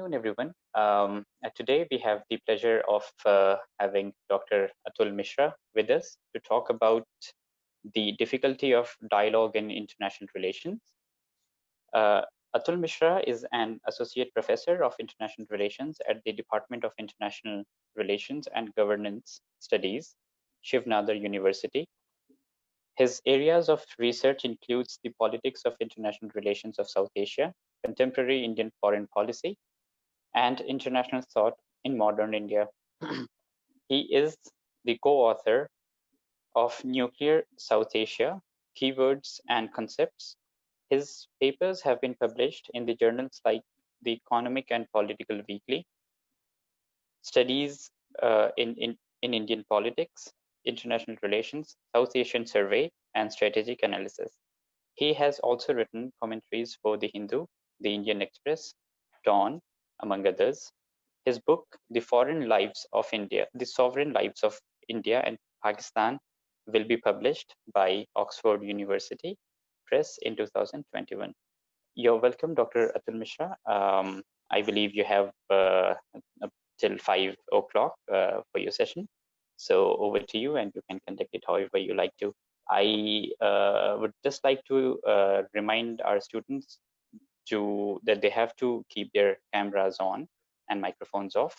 afternoon, everyone. Today we have the pleasure of having Dr. Atul Mishra with us to talk about the difficulty of dialogue in international relations. Uh, Atul Mishra is an associate professor of international relations at the Department of International Relations and Governance Studies, Shiv Nadar University. His areas of research includes the politics of international relations of South Asia, contemporary Indian foreign policy, and international thought in modern India. He is the co-author of Nuclear South Asia, Keywords and Concepts. His papers have been published in the journals like the Economic and Political Weekly, Studies in Indian Politics, International Relations, South Asian Survey, and Strategic Analysis. He has also written commentaries for The Hindu, The Indian Express, Dawn, among others. His book, The Sovereign Lives of India and Pakistan, will be published by Oxford University Press in 2021. You're welcome, Dr. Atul Mishra. I believe you have till 5 o'clock for your session. So over to you, and you can conduct it however you like to. I would just like to remind our students that they have to keep their cameras on and microphones off.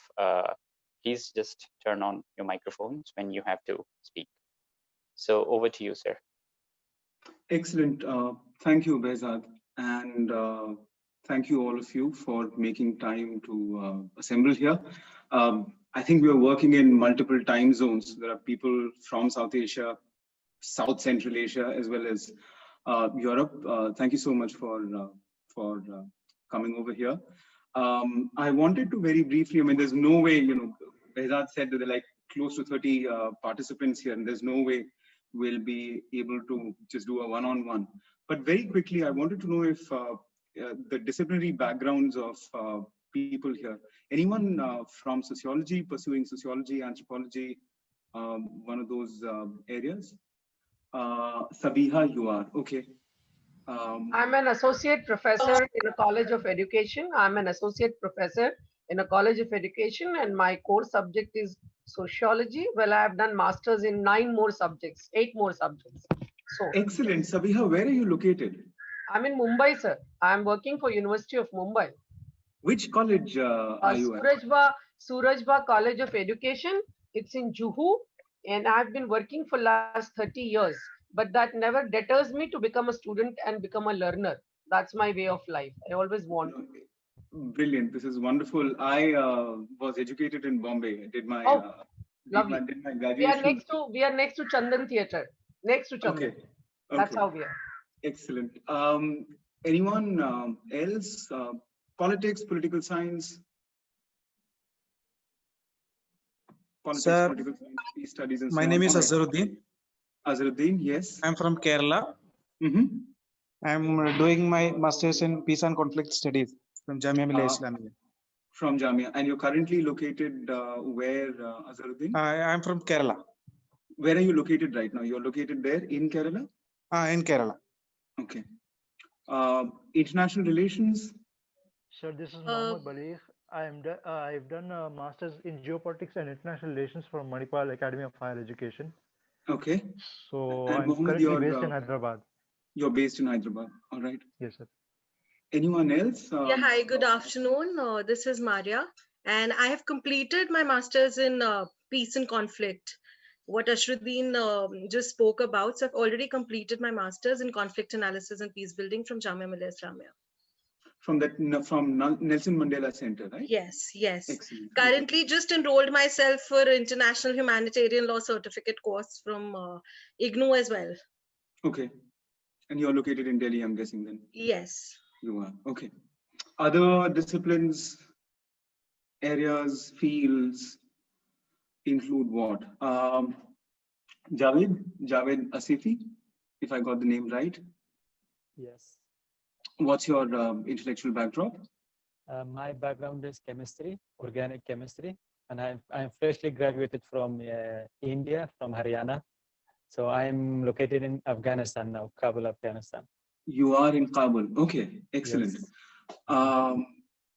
Please just turn on your microphones when you have to speak. So over to you, sir. Excellent. Thank you, Behzad. And thank you all of you for making time to assemble here. I think we are working in multiple time zones. There are people from South Asia, South Central Asia, as well as Europe. Thank you so much for coming over here. I wanted to very briefly, I mean, there's no way, Behzad said that there are like close to 30 participants here, and there's no way we'll be able to just do a one-on-one. But very quickly, I wanted to know if the disciplinary backgrounds of people here, anyone from sociology, pursuing sociology, anthropology, one of those areas? Sabiha, you are, okay. I'm an associate professor in a college of education. I'm an associate professor in a college of education, and my core subject is sociology. Well, I have done masters in 8 more subjects. So excellent. Sabiha, where are you located? I'm in Mumbai, sir. I'm working for University of Mumbai. Which college are you at? Surajba College of Education. It's in Juhu, and I've been working for last 30 years. But that never deters me to become a student and become a learner. That's my way of life. I always want. Brilliant. This is wonderful. I was educated in Bombay. I did my lovely. did my graduation. We are next to Chandan Theatre. Next to Chandan. Okay. That's how we are. Excellent. Anyone else? Politics, political science? Politics, Sir, political science, peace studies, and so my name is Azharuddin. Azharuddin, yes. I'm from Kerala. I'm doing my master's in peace and conflict studies from Jamia Millia Islamia. From Jamia, and you're currently located where, Azharuddin? I'm from Kerala. Where are you located right now? You're located there in Kerala? In Kerala. Okay. International relations? Sir, this is Mohammed Balik. I've done a master's in geopolitics and international relations from Manipal Academy of Higher Education. Okay. So and I'm Mohammed, currently based in Hyderabad. You're based in Hyderabad. All right. Yes, sir. Anyone else? Yeah, hi, good afternoon. This is Maria, and I have completed my master's in peace and conflict. What Ashruddin just spoke about. So I've already completed my master's in conflict analysis and peace building from Jamia Millia Islamia. From Nelson Mandela Center, right? Yes, yes. Excellent. Currently just enrolled myself for International Humanitarian Law Certificate course from IGNU as well. Okay. And you're located in Delhi, I'm guessing then? Yes. You are, okay. Other disciplines, areas, fields include what? Javed Asifi, if I got the name right. Yes. What's your intellectual backdrop? My background is chemistry, organic chemistry, and I'm freshly graduated from India, from Haryana. So I'm located in Afghanistan now, Kabul, Afghanistan. You are in Kabul. Okay, excellent. Yes.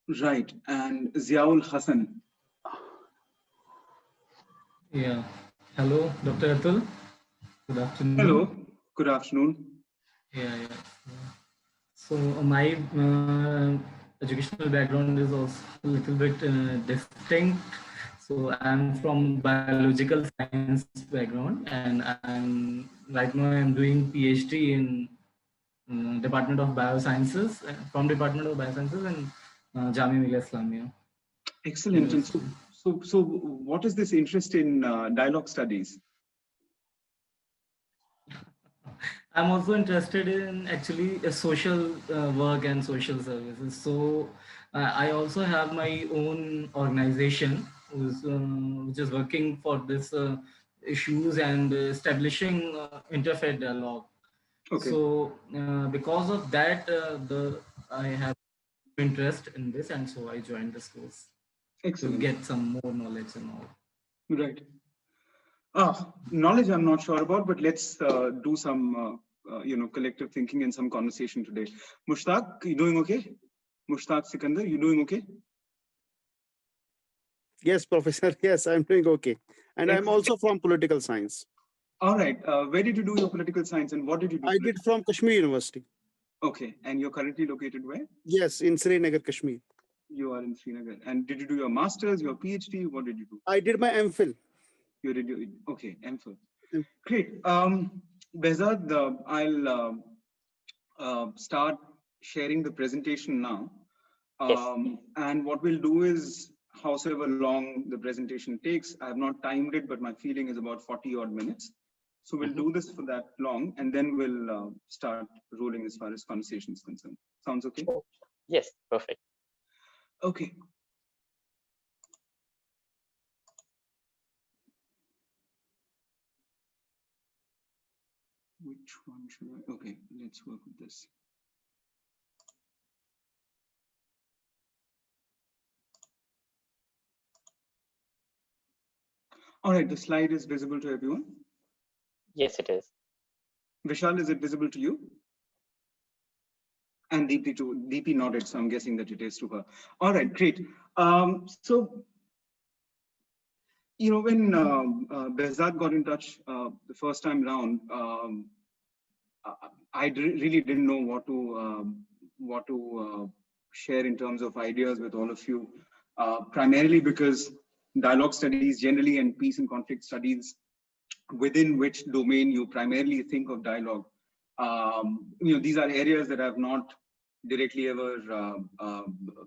Right. And Ziaul Hassan. Yeah. Hello, Dr. Atul. Good afternoon. Hello. Good afternoon. Yeah. So my educational background is also a little bit distinct. So I'm from biological science background, and right now I'm doing PhD in Department of Biosciences from Department of Biosciences in Jamia Millia Islamia. Excellent. And so what is this interest in dialogue studies? I'm also interested in actually social work and social services. So I also have my own organization which is working for this issues and establishing interfaith dialogue. Okay. So because of that, I have interest in this, and so I joined this course. Excellent. To get some more knowledge and all. Right. Knowledge I'm not sure about, but let's do some collective thinking and some conversation today. Mushtaq, you doing okay? Mushtaq Sikandar, you doing okay? Yes, Professor. Yes, I'm doing okay. And I'm also from political science. All right. Where did you do your political science and what did you do? I did from Kashmir University. Okay. And you're currently located where? Yes, in Srinagar, Kashmir. You are in Srinagar. And did you do your master's, your PhD? What did you do? I did my MPhil. You did your, okay, MPhil. Great. Behzad, I'll start sharing the presentation now. And what we'll do is, howsoever long the presentation takes, I have not timed it, but my feeling is about 40 odd minutes. So we'll do this for that long, and then we'll start rolling as far as conversation is concerned. Sounds okay? Yes, perfect. Okay. Which one should I? Okay, let's work with this. All right, the slide is visible to everyone? Yes, it is. Vishal, is it visible to you? And Deepti too. Deepti nodded, so I'm guessing that it is to her. All right, great. So, you know, when Behzad got in touch the first time around, I really didn't know what to share in terms of ideas with all of you, primarily because dialogue studies generally and peace and conflict studies, within which domain you primarily think of dialogue, you know, these are areas that I've not directly ever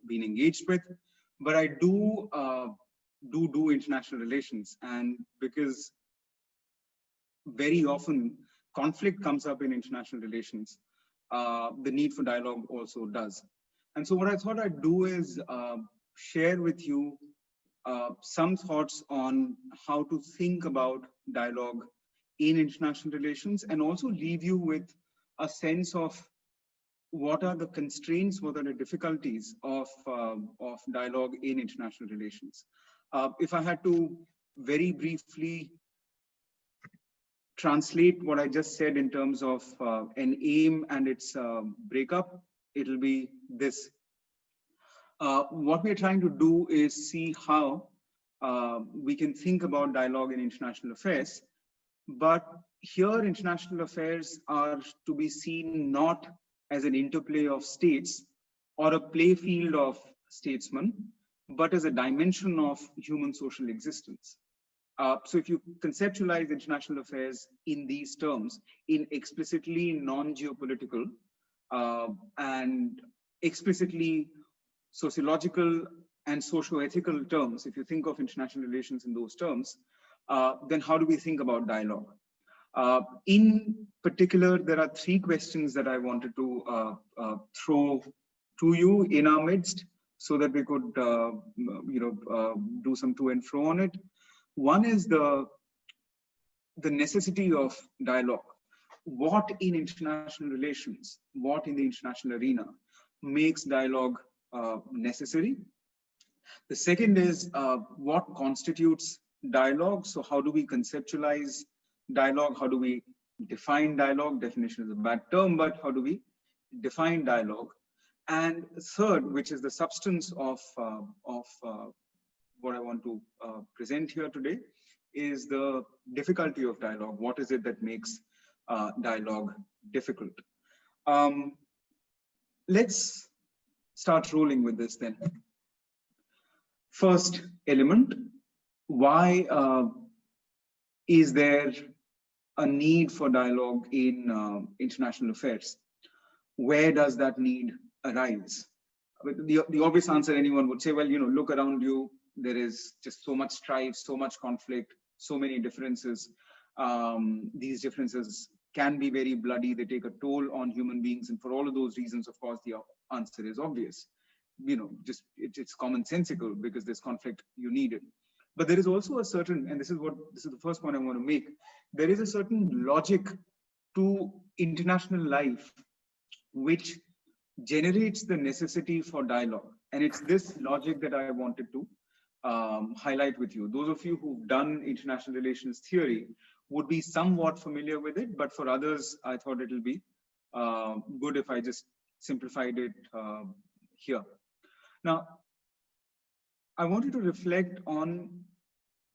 been engaged with, but I do international relations, and because very often conflict comes up in international relations, the need for dialogue also does. And so what I thought I'd do is share with you some thoughts on how to think about dialogue in international relations, and also leave you with a sense of what are the constraints, what are the difficulties of dialogue in international relations. If I had to very briefly translate what I just said in terms of an aim and its breakup, it'll be this. What we're trying to do is see how we can think about dialogue in international affairs, but here international affairs are to be seen not as an interplay of states or a play field of statesmen, but as a dimension of human social existence. So if you conceptualize international affairs in these terms, in explicitly non-geopolitical and explicitly sociological and socio-ethical terms, if you think of international relations in those terms, then how do we think about dialogue? In particular, there are three questions that I wanted to throw to you in our midst so that we could do some to and fro on it. One is the necessity of dialogue. What in international relations, what in the international arena makes dialogue necessary? The second is what constitutes dialogue? So how do we conceptualize dialogue? How do we define dialogue? Definition is a bad term, but how do we define dialogue? And third, which is the substance of what I want to present here today, is the difficulty of dialogue. What is it that makes dialogue difficult? Let's start rolling with this then. First element, why is there a need for dialogue in international affairs? Where does that need arise? The obvious answer anyone would say, well, look around you, there is just so much strife, so much conflict, so many differences. These differences can be very bloody, they take a toll on human beings, and for all of those reasons, of course, the answer is obvious. It's commonsensical, because this conflict, you need it. But there is also a certain, and this is the first point I want to make, there is a certain logic to international life which generates the necessity for dialogue. And it's this logic that I wanted to highlight with you. Those of you who've done international relations theory would be somewhat familiar with it, but for others, I thought it'll be good if I just simplified it here. Now, I want you to reflect on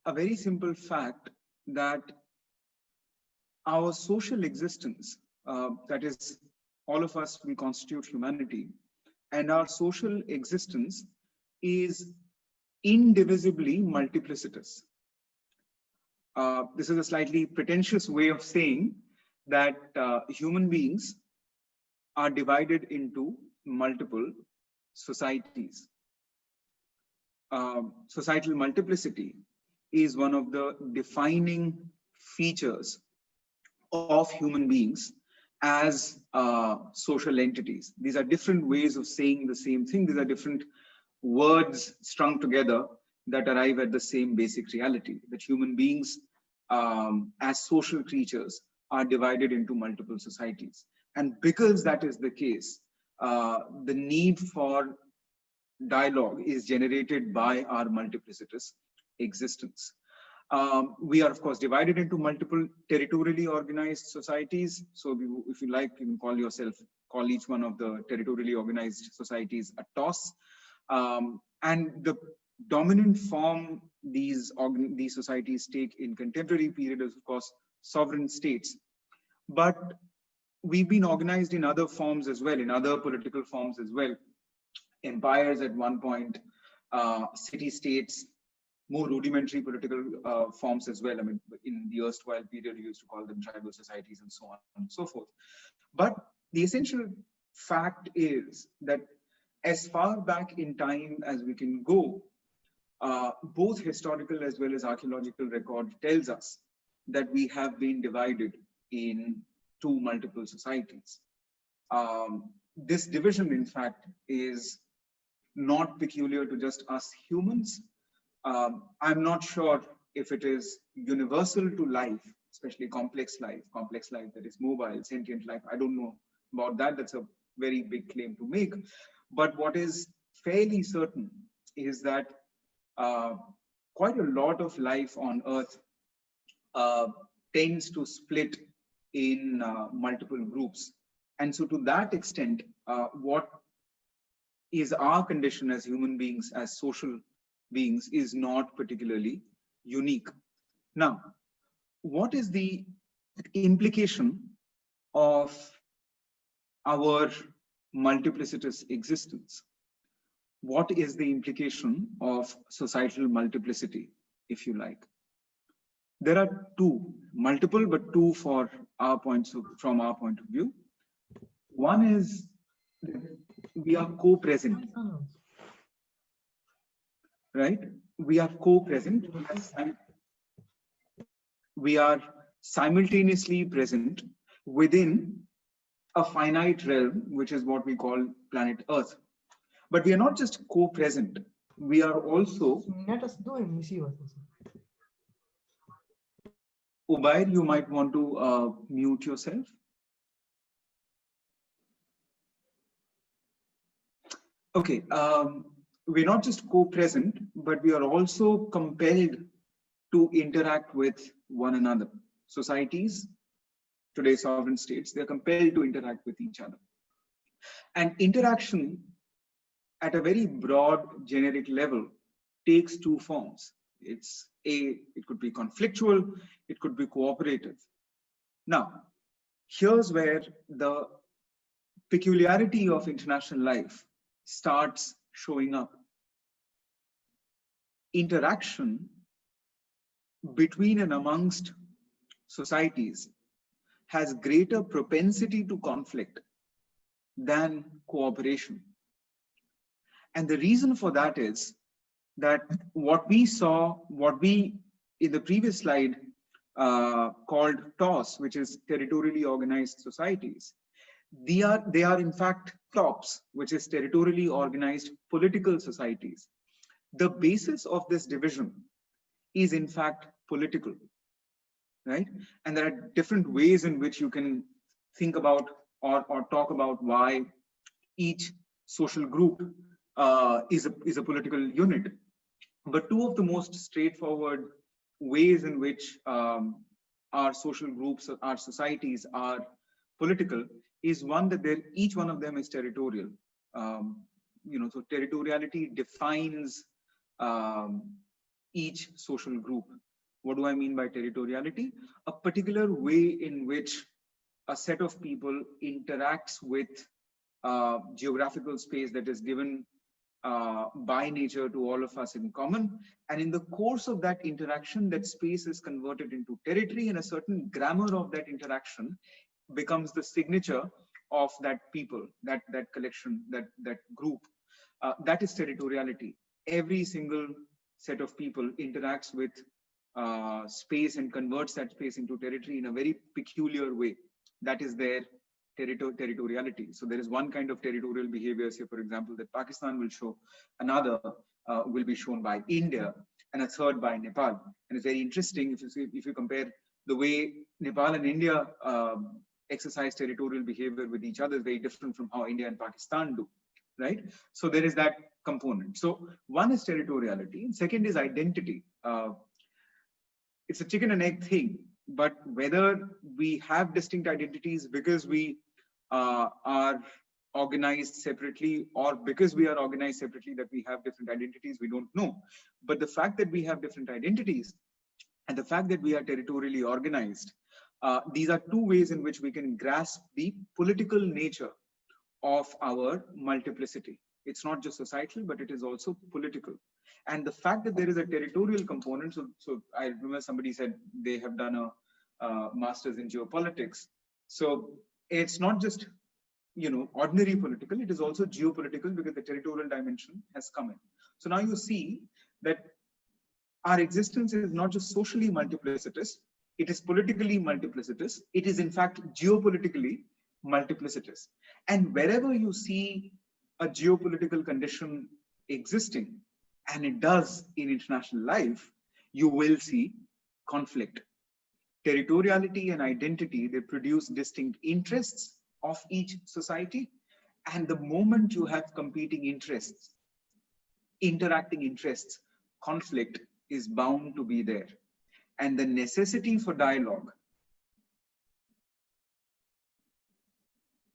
a very simple fact that our social existence, that is, all of us, we constitute humanity, and our social existence is indivisibly multiplicitous. This is a slightly pretentious way of saying that human beings are divided into multiple societies. Societal multiplicity is one of the defining features of human beings as social entities. These are different ways of saying the same thing. These are different words strung together that arrive at the same basic reality, that human beings as social creatures are divided into multiple societies. And because that is the case, the need for dialogue is generated by our multiplicitous existence. We are, of course, divided into multiple territorially organized societies. So if you like, you can call each one of the territorially organized societies a TOS. And the dominant form these societies take in contemporary period is, of course, sovereign states. But we've been organized in other forms as well, in other political forms as well. Empires at one point, city-states, more rudimentary political forms as well. I mean, in the erstwhile period, we used to call them tribal societies and so on and so forth. But the essential fact is that as far back in time as we can go, both historical as well as archaeological record tells us that we have been divided into multiple societies. This division, in fact, is not peculiar to just us humans. I'm not sure if it is universal to life, especially complex life that is mobile, sentient life. I don't know about that. That's a very big claim to make. But what is fairly certain is that quite a lot of life on Earth tends to split in multiple groups. And so to that extent, what is our condition as human beings, as social beings, is not particularly unique. Now, what is the implication of our multiplicitous existence? What is the implication of societal multiplicity, if you like? There are two, multiple, but two from our point of view. One is we are co-present, right? We are co-present. We are simultaneously present within a finite realm, which is what we call planet Earth. But we are not just co-present, we are also... Ubaid, you might want to mute yourself. Okay, we're not just co-present, but we are also compelled to interact with one another. Societies, today sovereign states, they're compelled to interact with each other. And interaction at a very broad generic level takes two forms. It could be conflictual, it could be cooperative. Now, here's where the peculiarity of international life starts showing up. Interaction between and amongst societies has greater propensity to conflict than cooperation. And the reason for that is that what we in the previous slide called TOS, which is territorially organized societies, they are in fact TOPS, which is territorially organized political societies. The basis of this division is in fact political, right? And there are different ways in which you can think about or talk about why each social group is a political unit. But two of the most straightforward ways in which our social groups, our societies are political is one that each one of them is territorial. So territoriality defines each social group. What do I mean by territoriality? A particular way in which a set of people interacts with geographical space that is given by nature to all of us in common. And in the course of that interaction, that space is converted into territory, and a certain grammar of that interaction becomes the signature of that people, that collection, that group. That is territoriality. Every single set of people interacts with space and converts that space into territory in a very peculiar way. That is their territoriality. So there is one kind of territorial behavior, say for example, that Pakistan will show, another will be shown by India, and a third by Nepal. And it's very interesting if you compare the way Nepal and India exercise territorial behavior with each other, is very different from how India and Pakistan do, right? So there is that component. So one is territoriality, and second is identity. It's a chicken and egg thing, but whether we have distinct identities because we are organized separately, or because we are organized separately that we have different identities, we don't know. But the fact that we have different identities and the fact that we are territorially organized, these are two ways in which we can grasp the political nature of our multiplicity. It's not just societal, but it is also political. And the fact that there is a territorial component, so I remember somebody said they have done a master's in geopolitics. So it's not just ordinary political, it is also geopolitical, because the territorial dimension has come in. So now you see that our existence is not just socially multiplicitous, it is politically multiplicitous, it is in fact geopolitically multiplicitous. And wherever you see a geopolitical condition existing, and it does in international life, you will see conflict. Territoriality and identity, they produce distinct interests of each society. And the moment you have competing interests, interacting interests, conflict is bound to be there. And the necessity for dialogue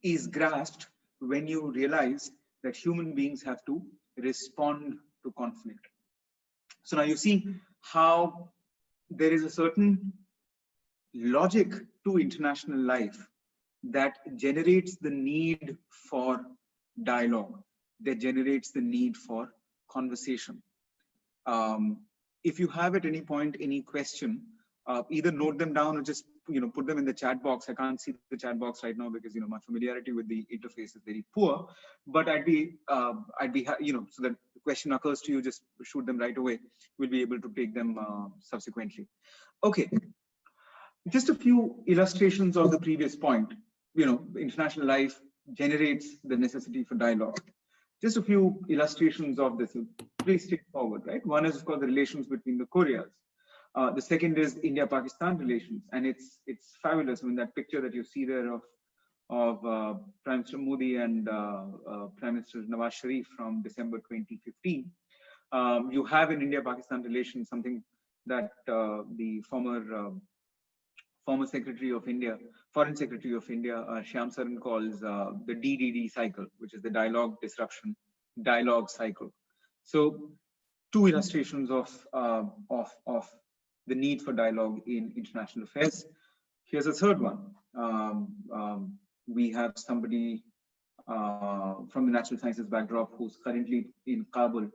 is grasped when you realize that human beings have to respond to conflict. So now you see how there is a certain logic to international life that generates the need for dialogue, that generates the need for conversation. If you have at any point any question, either note them down or just put them in the chat box. I can't see the chat box right now because my familiarity with the interface is very poor. But I'd be so that the question occurs to you, just shoot them right away. We'll be able to take them subsequently. Okay, just a few illustrations of the previous point. International life generates the necessity for dialogue. Just a few illustrations of this, pretty straightforward, right? One is, of course, the relations between the Koreas. The second is India-Pakistan relations, and it's fabulous. I mean, that picture that you see there of Prime Minister Modi and Prime Minister Nawaz Sharif from December 2015. You have in India-Pakistan relations something that the former Secretary of India, Foreign Secretary of India, Shyam Saran calls the DDD cycle, which is the dialogue, disruption, dialogue cycle. So, two illustrations of the need for dialogue in international affairs. Here's a third one. We have somebody from the natural sciences backdrop who's currently in Kabul,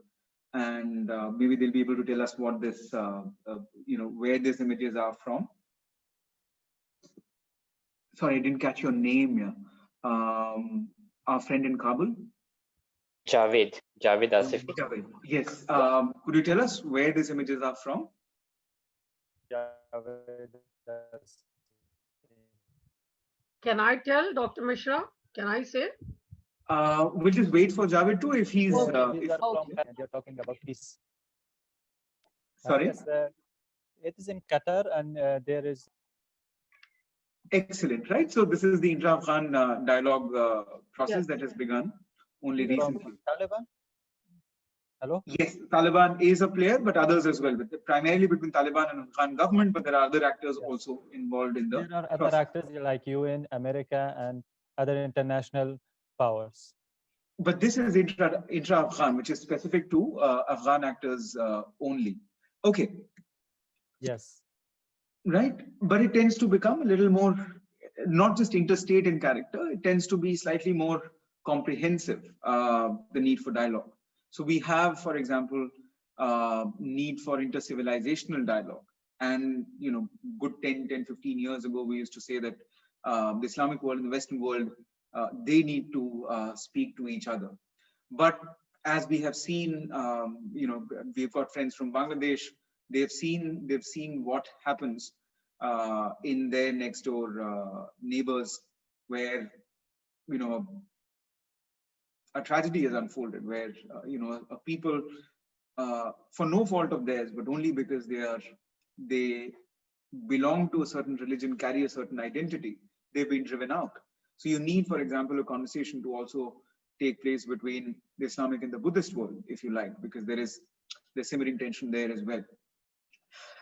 and maybe they'll be able to tell us what this, where these images are from. Sorry, I didn't catch your name here. Our friend in Kabul. Javed Asifi. Javed. Yes. Could you tell us where these images are from? Can I tell, Dr. Mishra? Can I say? We'll just wait for Javed too. If he's they're talking about peace. Sorry. Yes, it is in Qatar, and there is. Excellent, right? So this is the intra-Afghan dialogue process that has begun only recently. Taliban? Hello? Yes, Taliban is a player, but others as well. But primarily between Taliban and Afghan government, but there are other actors also involved in the. There are other actors like UN, America, and other international powers. But this is intra-Afghan, which is specific to Afghan actors only. Okay. Yes. Right, but it tends to become a little more, not just interstate in character, it tends to be slightly more comprehensive, the need for dialogue. So we have, for example, need for intercivilizational dialogue. And, good 10, 15 years ago, we used to say that the Islamic world and the Western world, they need to speak to each other. But as we have seen, we've got friends from Bangladesh. They've seen what happens in their next door neighbors, where a tragedy has unfolded, where a people, for no fault of theirs, but only because they belong to a certain religion, carry a certain identity, they've been driven out. So you need, for example, a conversation to also take place between the Islamic and the Buddhist world, if you like, because there's simmering tension there as well.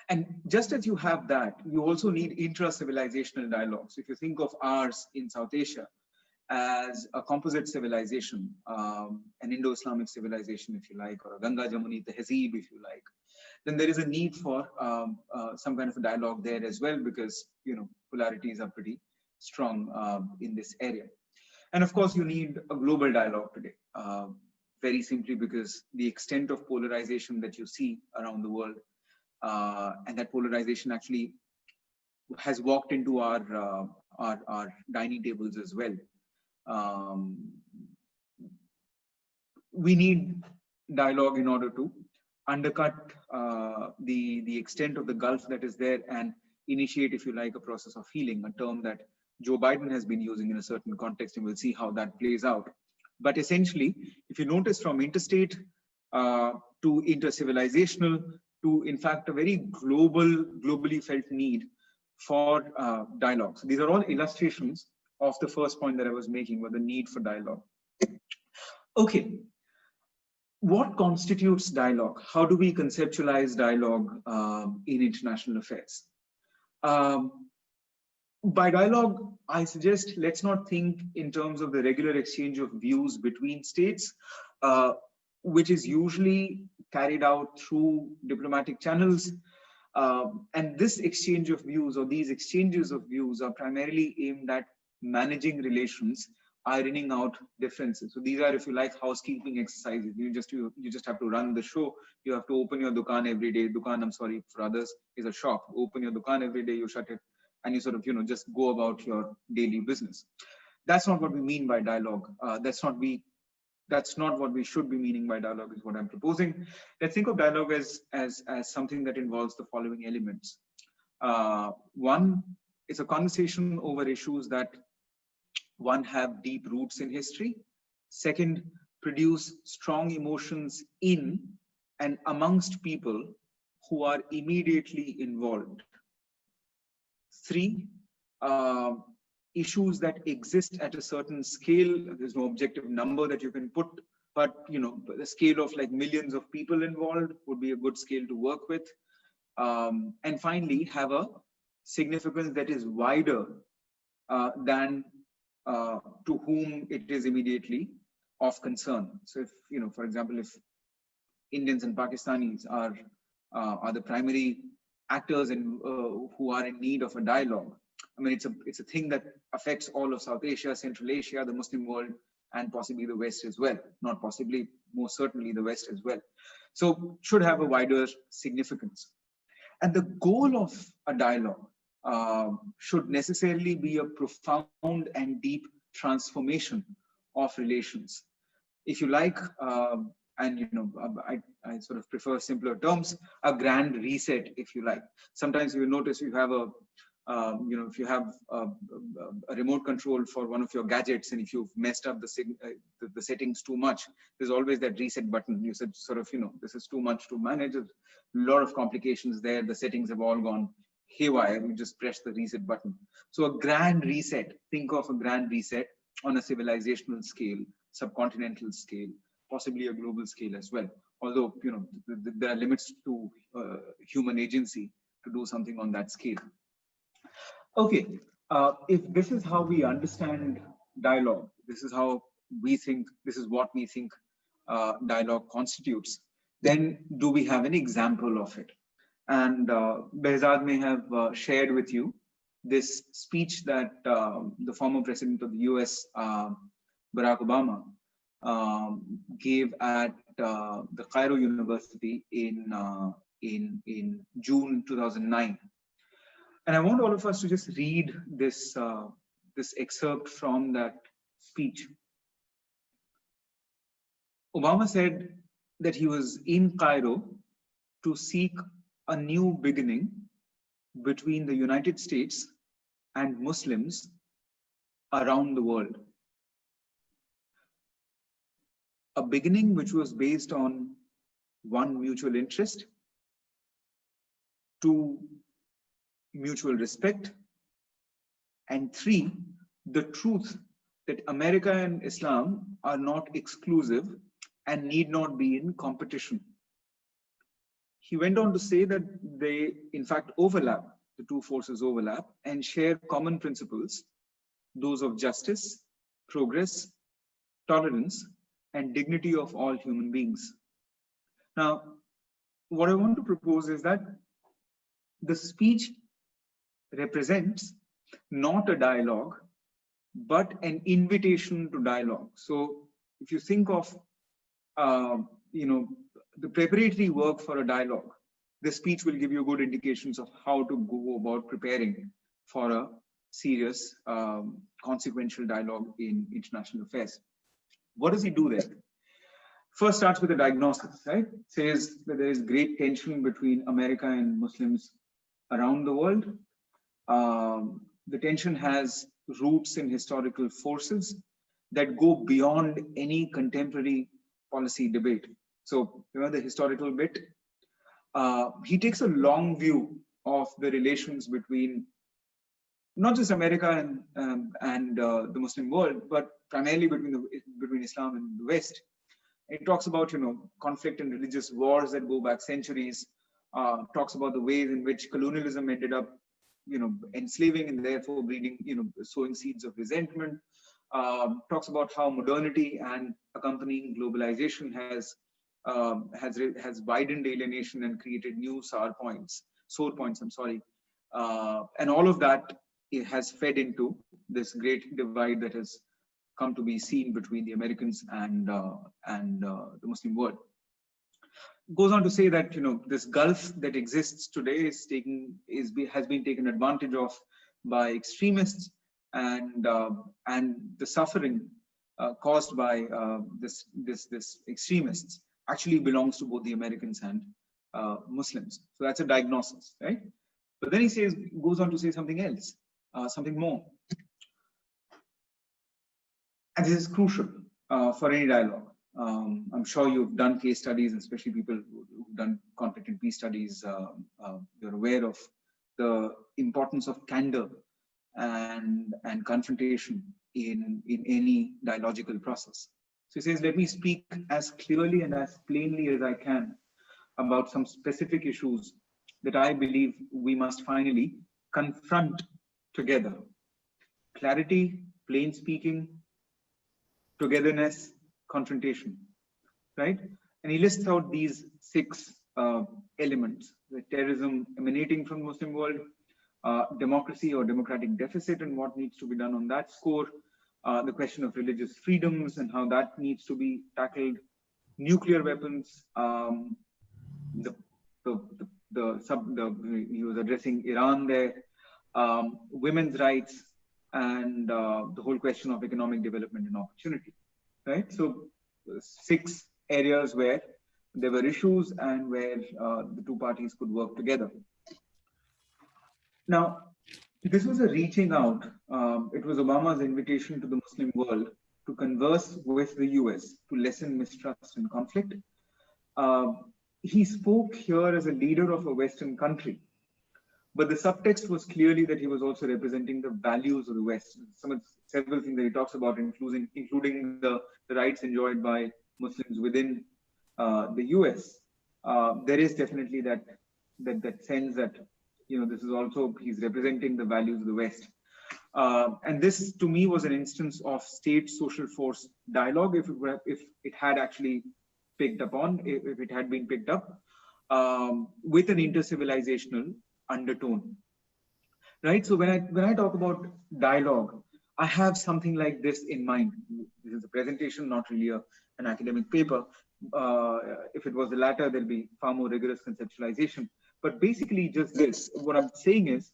And just as you have that, you also need intra-civilizational dialogues. If you think of ours in South Asia as a composite civilization, an Indo-Islamic civilization, if you like, or a Ganga Jamuni Tehzeeb, if you like, then there is a need for some kind of a dialogue there as well, because polarities are pretty strong in this area. And of course, you need a global dialogue today, very simply because the extent of polarization that you see around the world, and that polarization actually has walked into our dining tables as well. We need dialogue in order to undercut the extent of the gulf that is there and initiate, if you like, a process of healing, a term that Joe Biden has been using in a certain context, and we'll see how that plays out. But essentially, if you notice, from interstate to intercivilizational to, in fact, a very globally felt need for dialogue. So these are all illustrations of the first point that I was making, with the need for dialogue. Okay, what constitutes dialogue? How do we conceptualize dialogue in international affairs? By dialogue, I suggest let's not think in terms of the regular exchange of views between states, which is usually carried out through diplomatic channels. And this exchange of views, or these exchanges of views, are primarily aimed at managing relations, ironing out differences. So these are, if you like, housekeeping exercises. You just have to run the show. You have to open your dukaan every day. Dukaan, I'm sorry, for others, is a shop. Open your dukaan every day, you shut it, and you sort of, just go about your daily business. That's not what we mean by dialogue. That's not what we should be meaning by dialogue, is what I'm proposing. Let's think of dialogue as something that involves the following elements. One is a conversation over issues that, one, have deep roots in history. Second, produce strong emotions in and amongst people who are immediately involved. Three, issues that exist at a certain scale. There's no objective number that you can put, but the scale of like millions of people involved would be a good scale to work with. And finally, have a significance that is wider than to whom it is immediately of concern. So if, for example, if Indians and Pakistanis are the primary actors and who are in need of a dialogue, I mean, it's a thing that affects all of South Asia, Central Asia, the Muslim world, and possibly the West as well. Not possibly, most certainly the West as well. So should have a wider significance. And the goal of a dialogue should necessarily be a profound and deep transformation of relations. If you like, and I sort of prefer simpler terms, a grand reset, if you like. Sometimes you notice you have if you have a remote control for one of your gadgets, and if you've messed up the settings too much, there's always that reset button. You said sort of, this is too much to manage. A lot of complications there. The settings have all gone haywire. You just press the reset button. So a grand reset, think of a grand reset on a civilizational scale, subcontinental scale, possibly a global scale as well. Although, there are limits to human agency to do something on that scale. Okay, if this is how we understand dialogue, this is how we think, this is what we think dialogue constitutes, then do we have an example of it? And Behzad may have shared with you this speech that the former president of the US, Barack Obama, gave at the Cairo University in June 2009. And I want all of us to just read this excerpt from that speech. Obama said that he was in Cairo to seek a new beginning between the United States and Muslims around the world. A beginning which was based on one, mutual interest, two, mutual respect, and three, the truth that America and Islam are not exclusive and need not be in competition. He went on to say that they in fact overlap, the two forces overlap and share common principles, those of justice, progress, tolerance, and dignity of all human beings. Now, what I want to propose is that the speech represents not a dialogue, but an invitation to dialogue. So if you think of, the preparatory work for a dialogue, the speech will give you good indications of how to go about preparing for a serious, consequential dialogue in international affairs. What does he do there? First starts with a diagnosis, right? Says that there is great tension between America and Muslims around the world. The tension has roots in historical forces that go beyond any contemporary policy debate. So, the historical bit. He takes a long view of the relations between not just America and the Muslim world, but primarily between Islam and the West. It talks about conflict and religious wars that go back centuries. Talks about the ways in which colonialism ended up enslaving and therefore breeding, sowing seeds of resentment. Talks about how modernity and accompanying globalization has widened alienation and created new sore points. And all of that has fed into this great divide that has come to be seen between the Americans and the Muslim world. Goes on to say that this gulf that exists today has been taken advantage of by extremists, and the suffering caused by this extremists actually belongs to both the Americans and Muslims. So that's a diagnosis, right? But then he goes on to say something else, something more. And this is crucial for any dialogue. I'm sure you've done case studies, especially people who've done conflict and peace studies. You're aware of the importance of candor and confrontation in any dialogical process. So he says, let me speak as clearly and as plainly as I can about some specific issues that I believe we must finally confront together. Clarity, plain speaking, togetherness, confrontation, right? And he lists out these 6 elements: the terrorism emanating from the Muslim world, democracy or democratic deficit and what needs to be done on that score, the question of religious freedoms and how that needs to be tackled, nuclear weapons, he was addressing Iran there, women's rights, and the whole question of economic development and opportunity, right? So 6 areas where there were issues and where the 2 parties could work together. Now, this was a reaching out. It was Obama's invitation to the Muslim world to converse with the US to lessen mistrust and conflict. He spoke here as a leader of a Western country, but the subtext was clearly that he was also representing the values of the West. Several things that he talks about, including the rights enjoyed by Muslims within the US. There is definitely that sense that, you know, this is also, he's representing the values of the West. And this to me was an instance of state social force dialogue, if it had actually picked up on, if it had been picked up, with an intercivilizational undertone, right? So when I talk about dialogue, I have something like this in mind. This is a presentation, not really an academic paper. If it was the latter, there'll be far more rigorous conceptualization. But basically just this, what I'm saying is,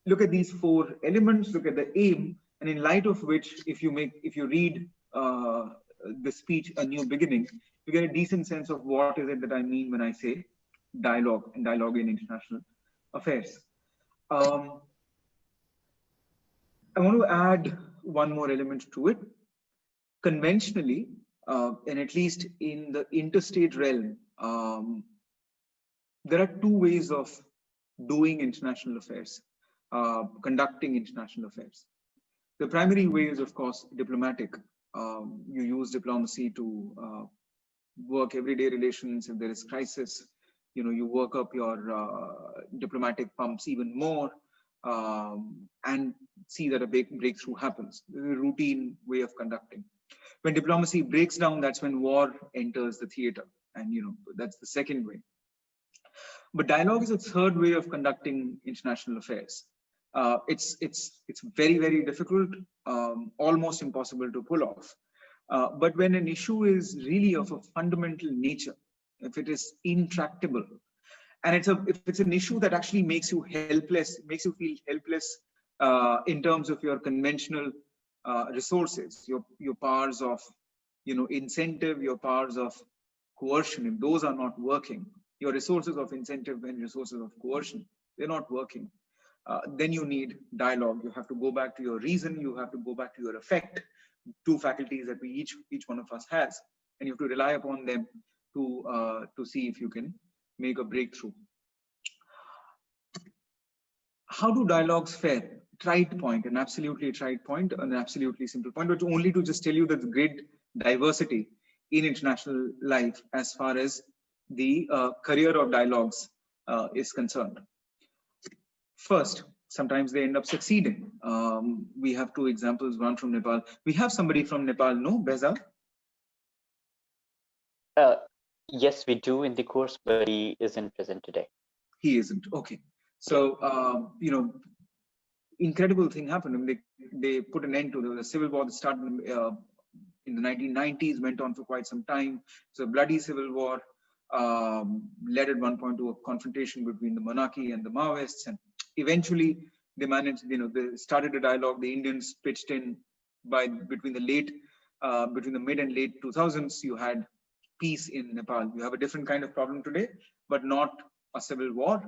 look at these 4 elements, look at the aim, and in light of which, if you read the speech, A New Beginning, you get a decent sense of what is it that I mean when I say dialogue and dialogue in international affairs. I want to add one more element to it. Conventionally, and at least in the interstate realm, there are 2 ways of doing international affairs, conducting international affairs. The primary way is, of course, diplomatic. You use diplomacy to work everyday relations. If there is crisis, you know, you work up your diplomatic pumps even more and see that a breakthrough happens. This is a routine way of conducting. When diplomacy breaks down, that's when war enters the theater, and you know, that's the second way. But dialogue is a third way of conducting international affairs. It's very, very difficult, almost impossible to pull off. But when an issue is really of a fundamental nature, if it is intractable, and if it's an issue that actually makes you helpless, makes you feel helpless in terms of your conventional resources, your powers of, you know, incentive, your powers of coercion, if those are not working, your resources of incentive and resources of coercion, they're not working, then you need dialogue. You have to go back to your reason, you have to go back to your affect, 2 faculties that each one of us has, and you have to rely upon them to see if you can make a breakthrough. How do dialogues fare? Trite point, an absolutely trite point, an absolutely simple point, but only to just tell you that the great diversity in international life as far as the career of dialogues is concerned. First, sometimes they end up succeeding. We have 2 examples, one from Nepal. We have somebody from Nepal, no, Behzad? Yes, we do in the course, but he isn't present today. He isn't, okay. So, you know, incredible thing happened. I mean, they put an end to the civil war that started in the 1990s, went on for quite some time. So, bloody civil war led at one point to a confrontation between the monarchy and the Maoists, and eventually they managed, you know, they started a dialogue. The Indians pitched in between the mid and late 2000s. You had peace in Nepal. You have a different kind of problem today, but not a civil war.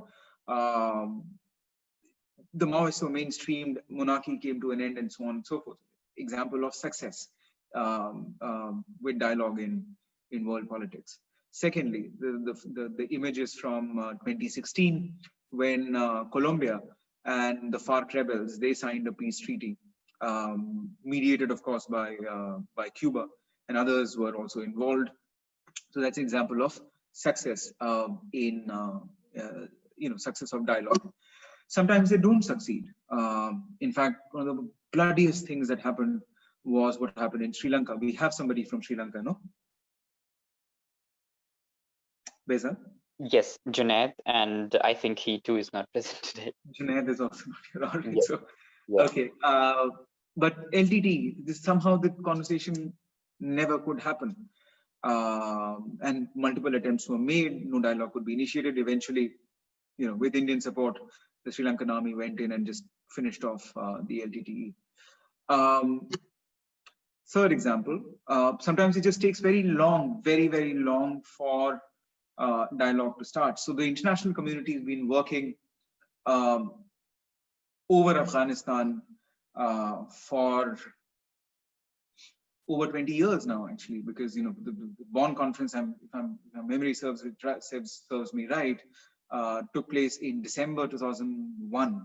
The Maoists were mainstreamed, monarchy came to an end, and so on and so forth. Example of success with dialogue in world politics. Secondly, the images from 2016 when Colombia and the FARC rebels, they signed a peace treaty, mediated, of course, by Cuba, and others were also involved. So that's an example of success success of dialogue. Sometimes they don't succeed. In fact, one of the bloodiest things that happened was what happened in Sri Lanka. We have somebody from Sri Lanka, no? Beza? Yes, Junaid, and I think he too is not present today. Junaid is also not here, all right. Yes. So, yeah. okay. But LTT, somehow the conversation never could happen. And multiple attempts were made, no dialogue could be initiated. Eventually, with Indian support, the Sri Lankan army went in and just finished off the LTTE. Third example, sometimes it just takes very long, very, very long for dialogue to start. So the international community has been working over Afghanistan for over 20 years now, actually, because the Bonn conference, if my memory serves me right, took place in December 2001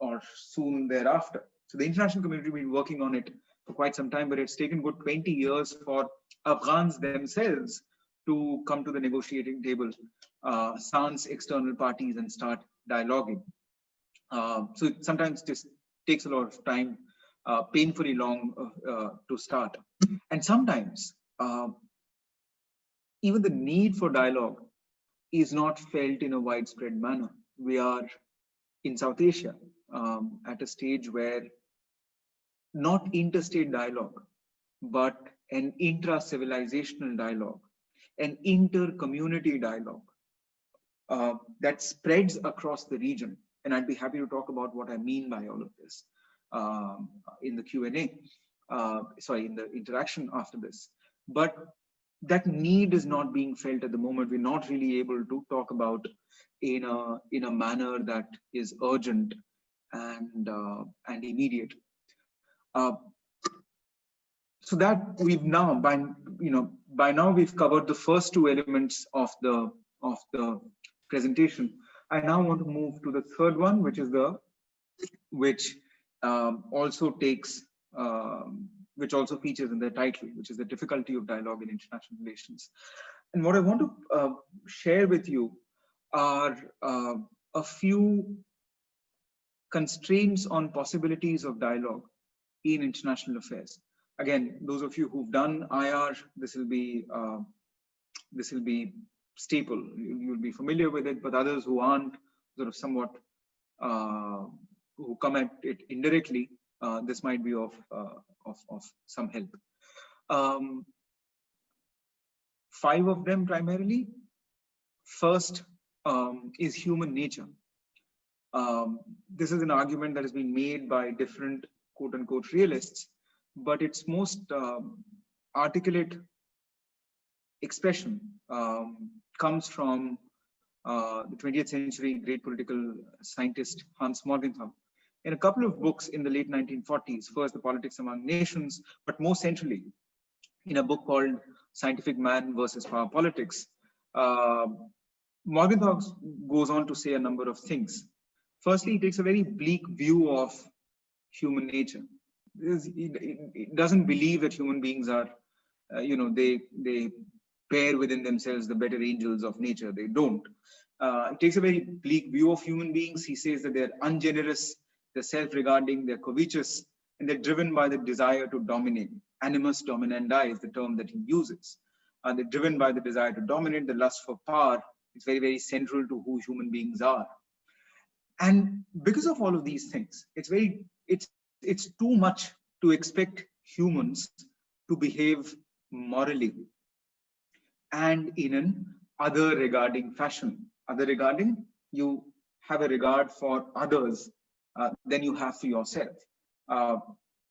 or soon thereafter. So the international community has been working on it for quite some time, but it's taken good 20 years for Afghans themselves to come to the negotiating table, sans external parties, and start dialoguing. So it sometimes just takes a lot of time, painfully long to start. And sometimes even the need for dialogue is not felt in a widespread manner. We are in South Asia at a stage where not interstate dialogue, but an intra-civilizational dialogue, an inter-community dialogue that spreads across the region. And I'd be happy to talk about what I mean by all of this in the Q&A, in the interaction after this. But that need is not being felt at the moment. We're not really able to talk about in a manner that is urgent and immediate. So that we've now, by now we've covered the first two elements of the presentation. I now want to move to the third one, which also features in the title, which is the difficulty of dialogue in international relations. And what I want to share with you are a few constraints on possibilities of dialogue in international affairs. Again, those of you who've done IR, this will be staple. You'll be familiar with it, but others who aren't, sort of somewhat who come at it indirectly, this might be of some help. 5 of them primarily. First is human nature. This is an argument that has been made by different quote-unquote realists, but its most articulate expression comes from the 20th century great political scientist Hans Morgenthau. In a couple of books in the late 1940s, first The Politics Among Nations, but more centrally in a book called Scientific Man versus Power Politics, Morgenthau goes on to say a number of things. Firstly, he takes a very bleak view of human nature. He doesn't believe that human beings are, they bear within themselves the better angels of nature. They don't. He takes a very bleak view of human beings. He says that they're ungenerous, they're self-regarding, they're covetous, and they're driven by the desire to dominate. Animus dominandi is the term that he uses. They're driven by the desire to dominate. The lust for power is very, very central to who human beings are. And because of all of these things, it's too much to expect humans to behave morally and in an other regarding fashion. Other regarding, you have a regard for others than you have for yourself.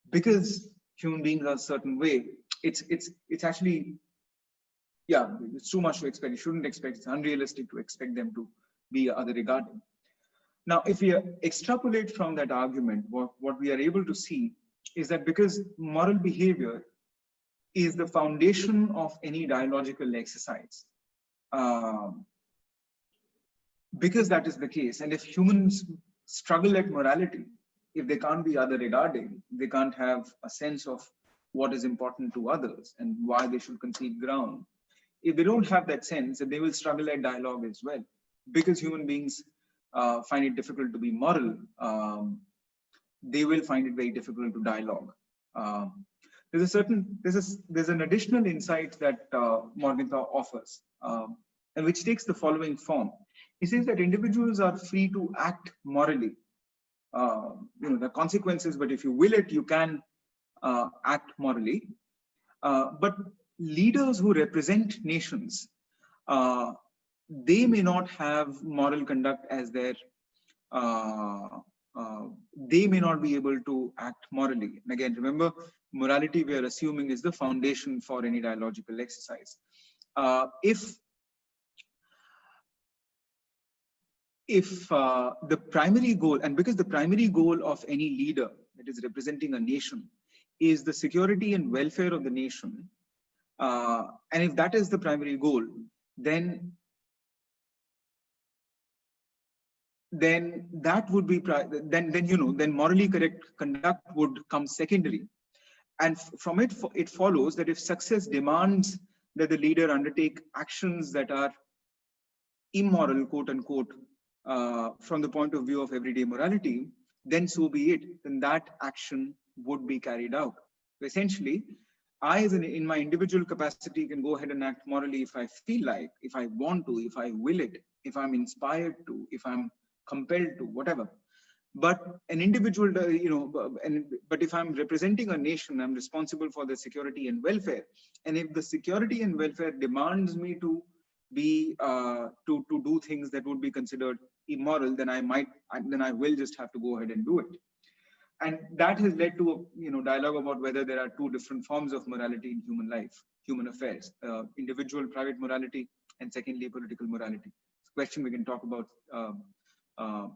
Because human beings are a certain way, it's actually, yeah, it's too much to expect. You shouldn't expect, it's unrealistic to expect them to be other regarding. Now, if we extrapolate from that argument, what we are able to see is that because moral behavior is the foundation of any dialogical exercise, because that is the case, and if humans struggle at morality, if they can't be other regarding, they can't have a sense of what is important to others and why they should concede ground. If they don't have that sense, they will struggle at dialogue as well, because human beings find it difficult to be moral. they will find it very difficult to dialogue. There's an additional insight that Morgenthau offers, and which takes the following form. He says that individuals are free to act morally. The consequences, but if you will it, you can act morally. But leaders who represent nations, they may not have moral conduct as their, they may not be able to act morally. And again, remember, morality we are assuming is the foundation for any dialogical exercise. If the primary goal, and because the primary goal of any leader that is representing a nation is the security and welfare of the nation, and if that is the primary goal, then that would be then morally correct conduct would come secondary, and from it follows that if success demands that the leader undertake actions that are immoral, quote unquote, from the point of view of everyday morality, then so be it. Then that action would be carried out. So essentially, I, in my individual capacity, can go ahead and act morally if I feel like, if I want to, if I will it, if I'm inspired to, if I'm compelled to, whatever. But an individual, but if I'm representing a nation, I'm responsible for the security and welfare. And if the security and welfare demands me to be to do things that would be considered immoral, then I will just have to go ahead and do it. And that has led to a dialogue about whether there are two different forms of morality in human life, human affairs: individual private morality, and secondly political morality. It's a question we can talk about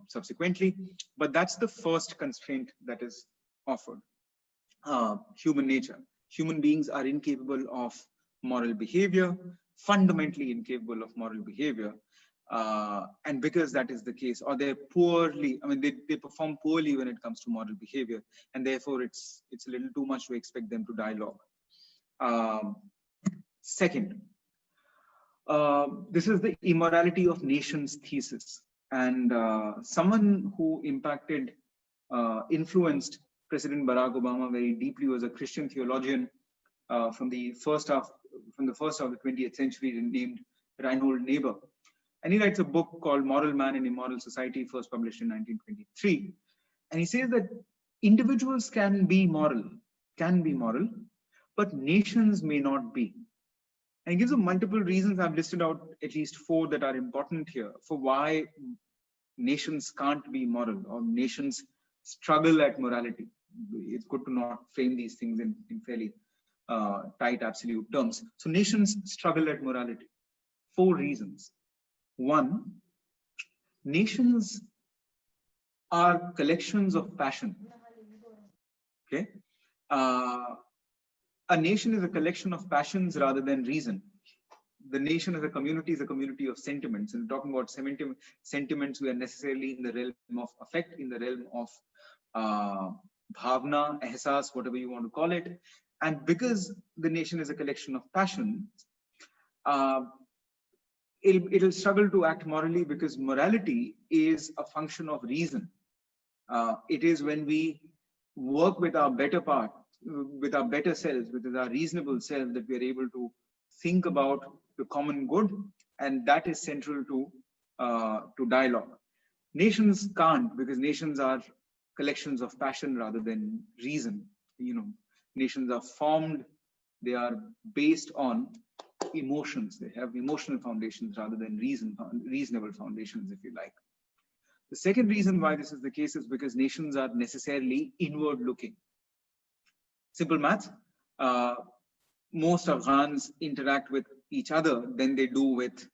subsequently, but that's the first constraint that is offered. Human nature. Human beings are incapable of moral behavior, fundamentally incapable of moral behavior. And because that is the case, or they're poorly, they perform poorly when it comes to moral behavior, and therefore it's a little too much to expect them to dialogue. Second, this is the immorality of nations thesis, and someone who influenced President Barack Obama very deeply was a Christian theologian from the first half of the 20th century named Reinhold Niebuhr. And he writes a book called Moral Man in Immoral Society, first published in 1923. And he says that individuals can be moral, but nations may not be. And he gives multiple reasons. I've listed out at least 4 that are important here for why nations can't be moral, or nations struggle at morality. It's good to not frame these things in fairly tight absolute terms. So nations struggle at morality. 4 reasons. 1, nations are collections of passion. Okay, a nation is a collection of passions rather than reason. The nation as a community is a community of sentiments. And talking about sentiments, we are necessarily in the realm of affect, in the realm of bhavna, ehsas, whatever you want to call it. And because the nation is a collection of passions, it'll struggle to act morally, because morality is a function of reason. It is when we work with our better part, with our better selves, with our reasonable self, that we are able to think about the common good, and that is central to dialogue. Nations can't, because nations are collections of passion rather than reason. Nations are formed, they are based on emotions. They have emotional foundations rather than reasonable foundations, if you like. The second reason why this is the case is because nations are necessarily inward looking. Simple math. Most Afghans interact with each other than they do with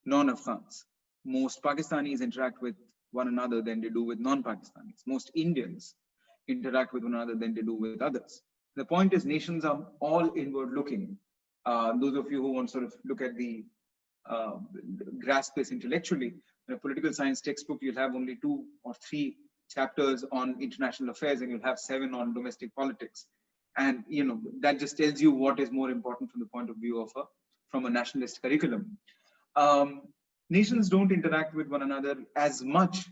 non-Afghans. Most Pakistanis interact with one another than they do with non-Pakistanis. Most Indians interact with one another than they do with others. The point is, nations are all inward looking. Those of you who want to sort of look at grasp this intellectually, in a political science textbook, you'll have only 2 or 3 chapters on international affairs, and you'll have 7 on domestic politics. And that just tells you what is more important from the point of view of from a nationalist curriculum. Nations don't interact with one another as much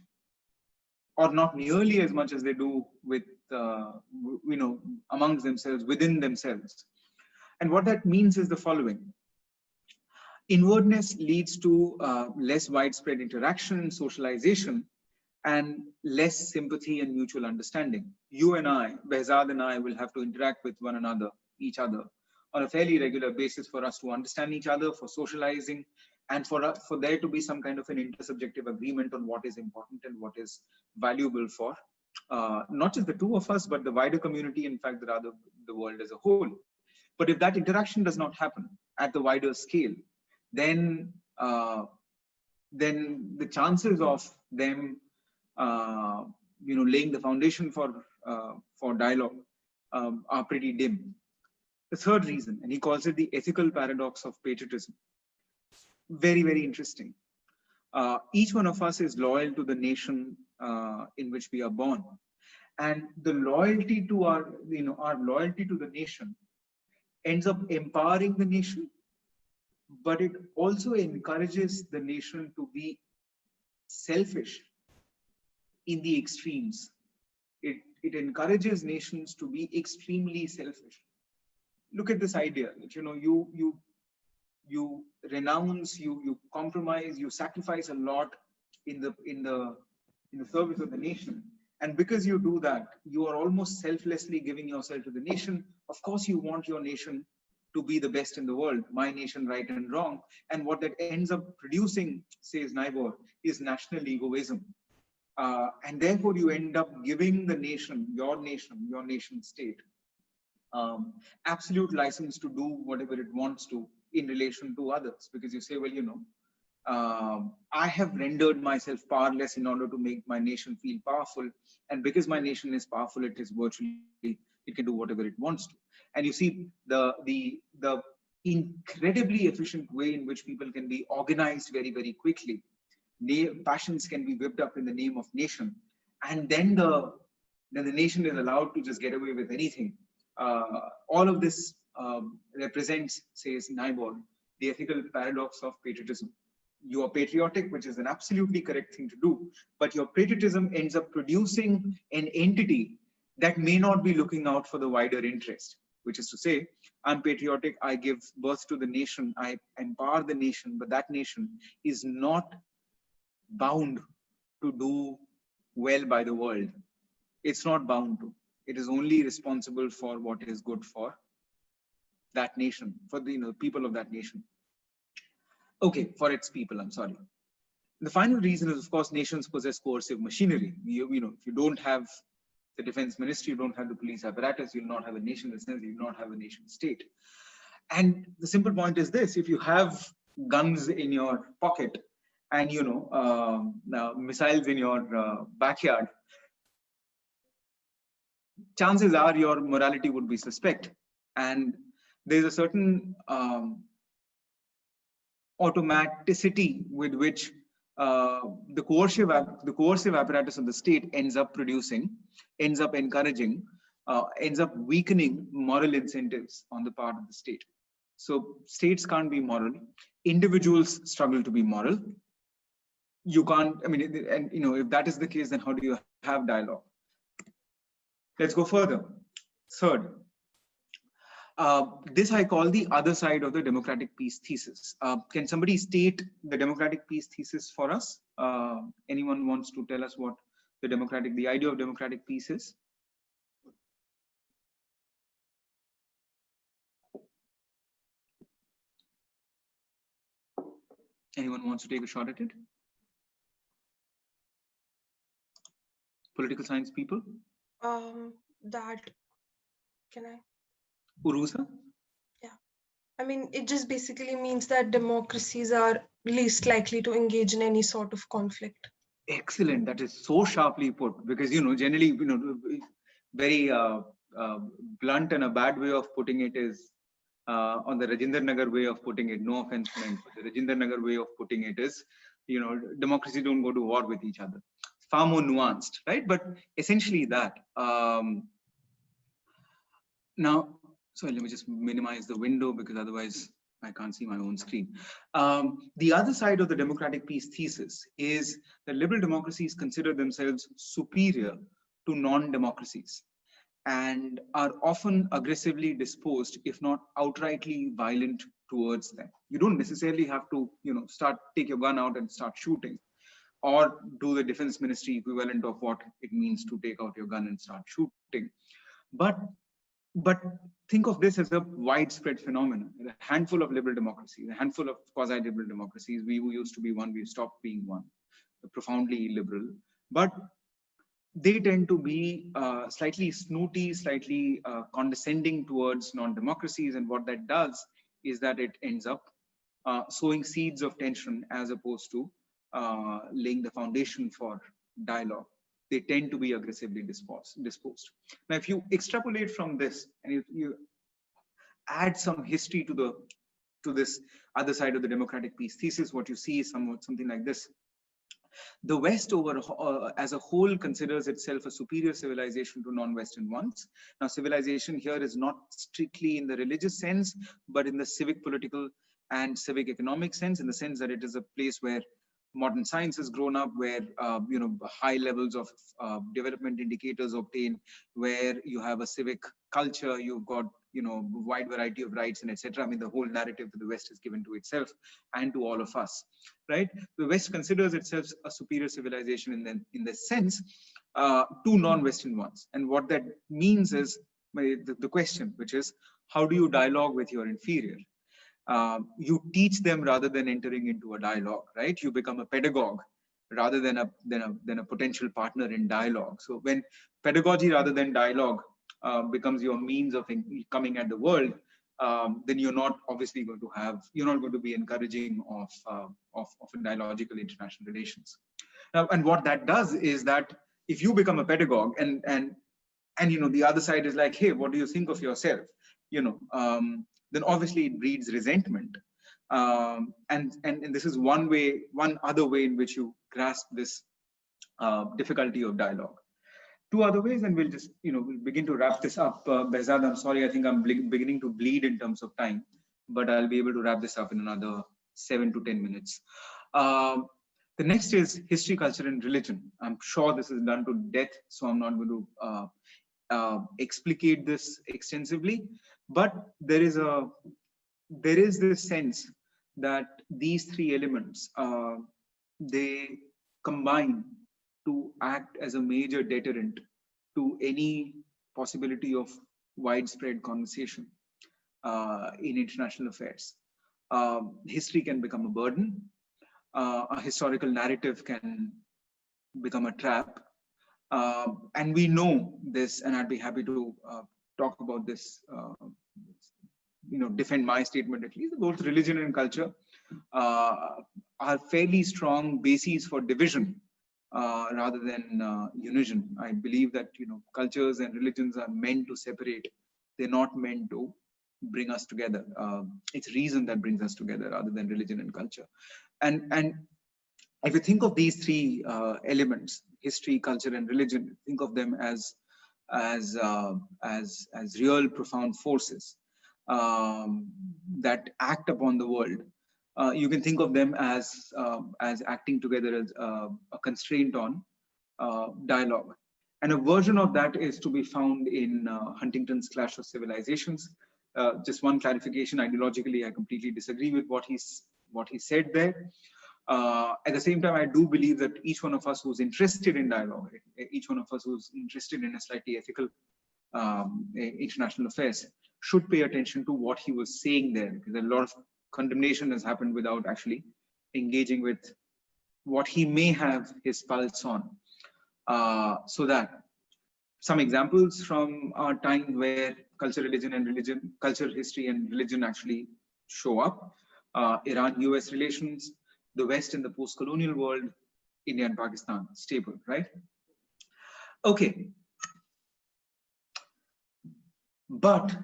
or not nearly as much as they do with, amongst themselves, within themselves. And what that means is the following. Inwardness leads to less widespread interaction, socialization, and less sympathy and mutual understanding. You and I, Behzad and I, will have to interact with one another, each other, on a fairly regular basis for us to understand each other, for socializing, and for there to be some kind of an intersubjective agreement on what is important and what is valuable for not just the two of us, but the wider community, in fact, the world as a whole. But if that interaction does not happen at the wider scale, then the chances of them laying the foundation for dialogue are pretty dim. The third reason, and he calls it the ethical paradox of patriotism. Very, very interesting. Each one of us is loyal to the nation in which we are born, and the loyalty to our loyalty to the nation ends up empowering the nation, but it also encourages the nation to be selfish in the extremes. It encourages nations to be extremely selfish. Look at this idea that you renounce, you compromise, you sacrifice a lot in the service of the nation, and because you do that, you are almost selflessly giving yourself to the nation. Of course, you want your nation to be the best in the world, my nation, right and wrong. And what that ends up producing, says Nibor, is national egoism. And therefore, you end up giving the nation, your nation state, absolute license to do whatever it wants to in relation to others. Because you say, well, I have rendered myself powerless in order to make my nation feel powerful. And because my nation is powerful, it is virtually, it can do whatever it wants to. And you see the incredibly efficient way in which people can be organized very, very quickly. Passions can be whipped up in the name of nation, and then the nation is allowed to just get away with anything. All of this represents, says Nibor, the ethical paradox of patriotism. You are patriotic, which is an absolutely correct thing to do, but your patriotism ends up producing an entity that may not be looking out for the wider interest, which is to say, I'm patriotic, I give birth to the nation, I empower the nation, but that nation is not bound to do well by the world. It's not bound to. It is only responsible for what is good for that nation, for the people of that nation. Okay, for its people, I'm sorry. The final reason is, of course, nations possess coercive machinery. If you don't have the defense ministry, you don't have the police apparatus, you'll not have a nation in the sense you'll not have a nation state. And the simple point is this: if you have guns in your pocket and missiles in your backyard, chances are your morality would be suspect. And there's a certain automaticity with which the coercive apparatus of the state ends up producing, ends up encouraging, ends up weakening moral incentives on the part of the state. So states can't be moral. Individuals struggle to be moral. You can't, and if that is the case, then how do you have dialogue? Let's go further. Third, this I call the other side of the democratic peace thesis. Can somebody state the democratic peace thesis for us? Anyone wants to tell us what the idea of democratic peace is? Anyone wants to take a shot at it? Political science people? Can I? Urusa? Yeah. It just basically means that democracies are least likely to engage in any sort of conflict. Excellent. That is so sharply put, because, generally, very blunt and a bad way of putting it is on the Rajinder Nagar way of putting it, no offense meant, but the Rajinder Nagar way of putting it is, democracy don't go to war with each other. It's far more nuanced, right? But essentially that. Now, sorry, let me just minimize the window, because otherwise I can't see my own screen. The other side of the democratic peace thesis is that liberal democracies consider themselves superior to non-democracies and are often aggressively disposed, if not outrightly violent towards them. You don't necessarily have to, take your gun out and start shooting, or do the defense ministry equivalent of what it means to take out your gun and start shooting. But think of this as a widespread phenomenon. A handful of liberal democracies, a handful of quasi-liberal democracies, we who used to be one, we've stopped being one, profoundly illiberal, but they tend to be slightly snooty, slightly condescending towards non-democracies. And what that does is that it ends up sowing seeds of tension as opposed to laying the foundation for dialogue. They tend to be aggressively disposed. Now, if you extrapolate from this and you add some history to this other side of the democratic peace thesis, what you see is something like this. The West as a whole considers itself a superior civilization to non-Western ones. Now, civilization here is not strictly in the religious sense, but in the civic, political, and civic economic sense, in the sense that it is a place where modern science has grown up, where high levels of development indicators obtained, where you have a civic culture, you've got wide variety of rights and etc. I mean, the whole narrative that the West has given to itself and to all of us, right? The West considers itself a superior civilization in the sense to non-Western ones. And what that means is the question, which is, how do you dialogue with your inferior? You teach them rather than entering into a dialogue, right? You become a pedagogue rather than a potential partner in dialogue. So when pedagogy rather than dialogue becomes your means of coming at the world, then you're not obviously going to be encouraging of dialogical international relations. Now, and what that does is that if you become a pedagogue and the other side is like, hey, what do you think of yourself? Then obviously it breeds resentment. And this is one other way in which you grasp this difficulty of dialogue. Two other ways, and we'll just we'll begin to wrap this up. Behzad, I'm sorry, I think I'm beginning to bleed in terms of time, but I'll be able to wrap this up in another 7 to 10 minutes. The next is history, culture, and religion. I'm sure this is done to death, so I'm not going to explicate this extensively, but there is this sense that these three elements they combine to act as a major deterrent to any possibility of widespread conversation in international affairs. History can become a burden. A historical narrative can become a trap. And we know this, and I'd be happy to talk about this, defend my statement at least. Both religion and culture are fairly strong bases for division rather than unison. I believe that cultures and religions are meant to separate. They're not meant to bring us together. It's reason that brings us together rather than religion and culture. And if you think of these three elements, history, culture, and religion, think of them as real profound forces that act upon the world. You can think of them as acting together as a constraint on dialogue. And a version of that is to be found in Huntington's Clash of Civilizations. Just one clarification, ideologically, I completely disagree with what he said there. At the same time, I do believe that each one of us who's interested in dialogue, each one of us who's interested in a slightly ethical international affairs, should pay attention to what he was saying there, because a lot of condemnation has happened without actually engaging with what he may have his pulse on. So that some examples from our time where culture, history, and religion actually show up: Iran-US relations, the West in the post-colonial world, India and Pakistan, stable, right? Okay. But,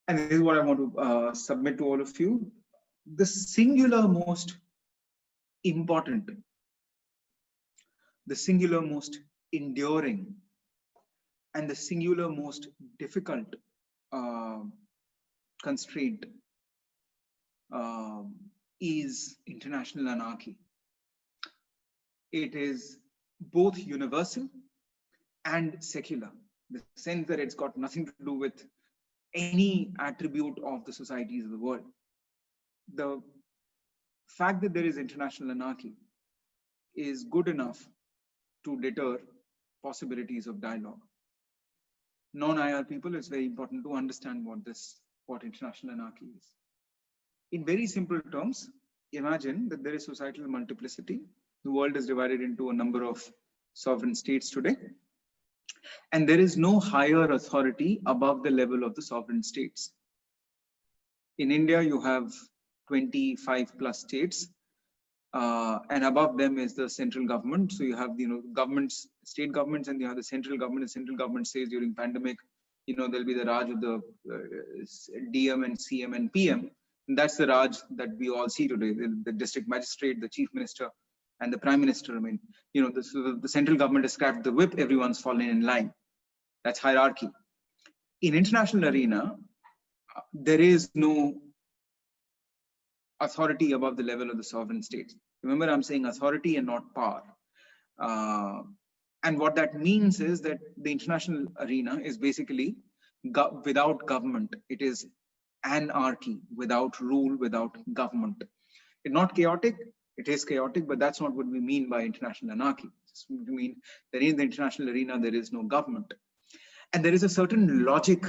and this is what I want to submit to all of you, the singular most important, the singular most enduring, and the singular most difficult constraint is international anarchy. It is both universal and secular, the sense that it's got nothing to do with any attribute of the societies of the world. The fact that there is international anarchy is good enough to deter possibilities of dialogue. Non-IR people, it's very important to understand what international anarchy is. In very simple terms, imagine that there is societal multiplicity. The world is divided into a number of sovereign states today, and there is no higher authority above the level of the sovereign states. In India, you have 25 plus states, and above them is the central government. So you have, governments, state governments, and you have the central government. The central government says during pandemic, there'll be the Raj of the DM and CM and PM. And that's the Raj that we all see today, the district magistrate, the chief minister, and the prime minister. I mean, the central government has scrapped the whip, everyone's fallen in line. That's hierarchy. In international arena, there is no authority above the level of the sovereign states. Remember, I'm saying authority and not power. And what that means is that the international arena is basically without government. It is anarchy, without rule, without government. It's not chaotic. It is chaotic, but that's not what we mean by international anarchy. We mean that in the international arena, there is no government. And there is a certain logic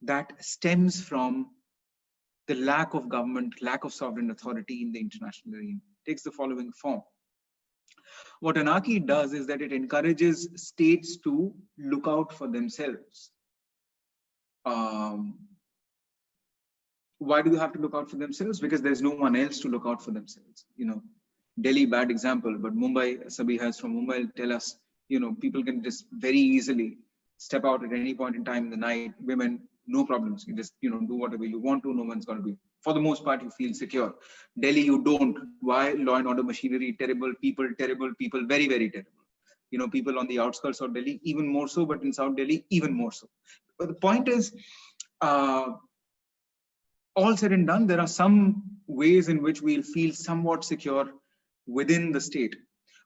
that stems from the lack of government, lack of sovereign authority in the international arena. It takes the following form. What anarchy does is that it encourages states to look out for themselves. Why do they have to look out for themselves? Because there's no one else to look out for themselves. Delhi, bad example, but Mumbai, Sabhi has from Mumbai tell us, people can just very easily step out at any point in time in the night. Women, no problems. You just, do whatever you want to. No one's going to be. For the most part, you feel secure. Delhi, you don't. Why? Law and order machinery, terrible, people, very, very terrible. People on the outskirts of Delhi, even more so, but in South Delhi, even more so. But the point is, all said and done, there are some ways in which we'll feel somewhat secure within the state.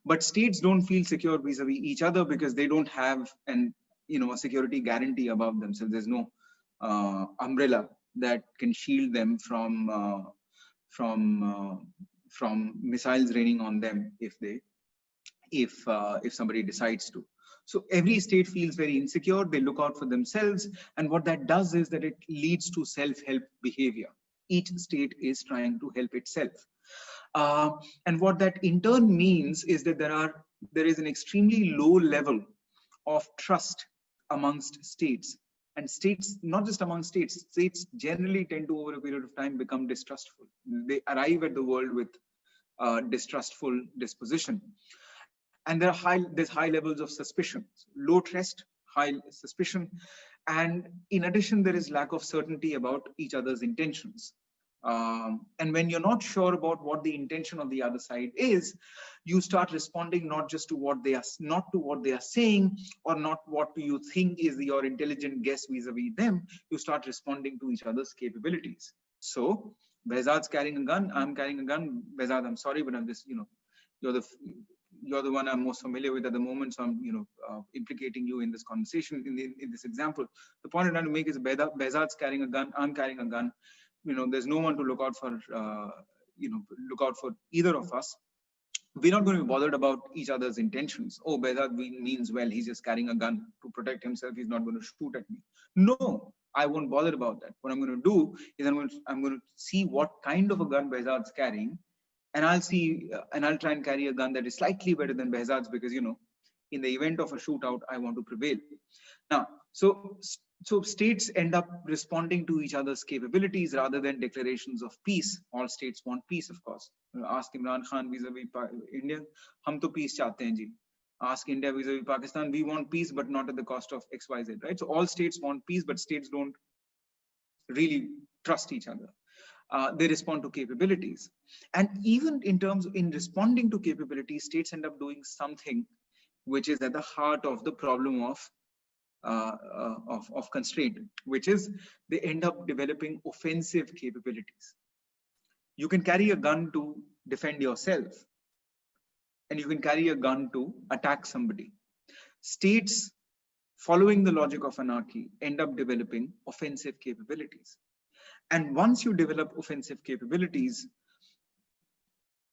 But states don't feel secure vis-a-vis each other because they don't have a security guarantee above themselves. There's no umbrella that can shield them from missiles raining on them if somebody decides to. So every state feels very insecure. They look out for themselves, and what that does is that it leads to self-help behavior. Each state is trying to help itself, and what that in turn means is that there is an extremely low level of trust amongst states. And states, not just among states, states generally tend to, over a period of time, become distrustful. They arrive at the world with distrustful disposition. And there's high levels of suspicion, low trust, high suspicion. And in addition, there is lack of certainty about each other's intentions. And when you're not sure about what the intention of the other side is, you start responding not just to what they are saying, or not what do you think is your intelligent guess vis-a-vis them. You start responding to each other's capabilities. So Behzad's carrying a gun, I'm carrying a gun. Behzad, I'm sorry, but I'm just, you're the one I'm most familiar with at the moment, so I'm implicating you in this conversation, in this example. The point I'm trying to make is Behzad's carrying a gun, I'm carrying a gun. There's no one to look out for, look out for either of us. We're not going to be bothered about each other's intentions. Oh, Behzad means well, he's just carrying a gun to protect himself. He's not going to shoot at me. No, I won't bother about that. What I'm going to do is I'm going to see what kind of a gun Behzad's carrying, and I'll try and carry a gun that is slightly better than Behzad's, because in the event of a shootout, I want to prevail. Now, so states end up responding to each other's capabilities rather than declarations of peace. All states want peace, of course. Ask Imran Khan vis-a-vis India, hum to peace chahte hain ji. Ask India vis-a-vis Pakistan, we want peace, but not at the cost of XYZ, right? So all states want peace, but states don't really trust each other. They respond to capabilities. And even in responding to capabilities, states end up doing something which is at the heart of the problem of constraint, which is they end up developing offensive capabilities. You can carry a gun to defend yourself, and you can carry a gun to attack somebody. States, following the logic of anarchy, end up developing offensive capabilities. And once you develop offensive capabilities,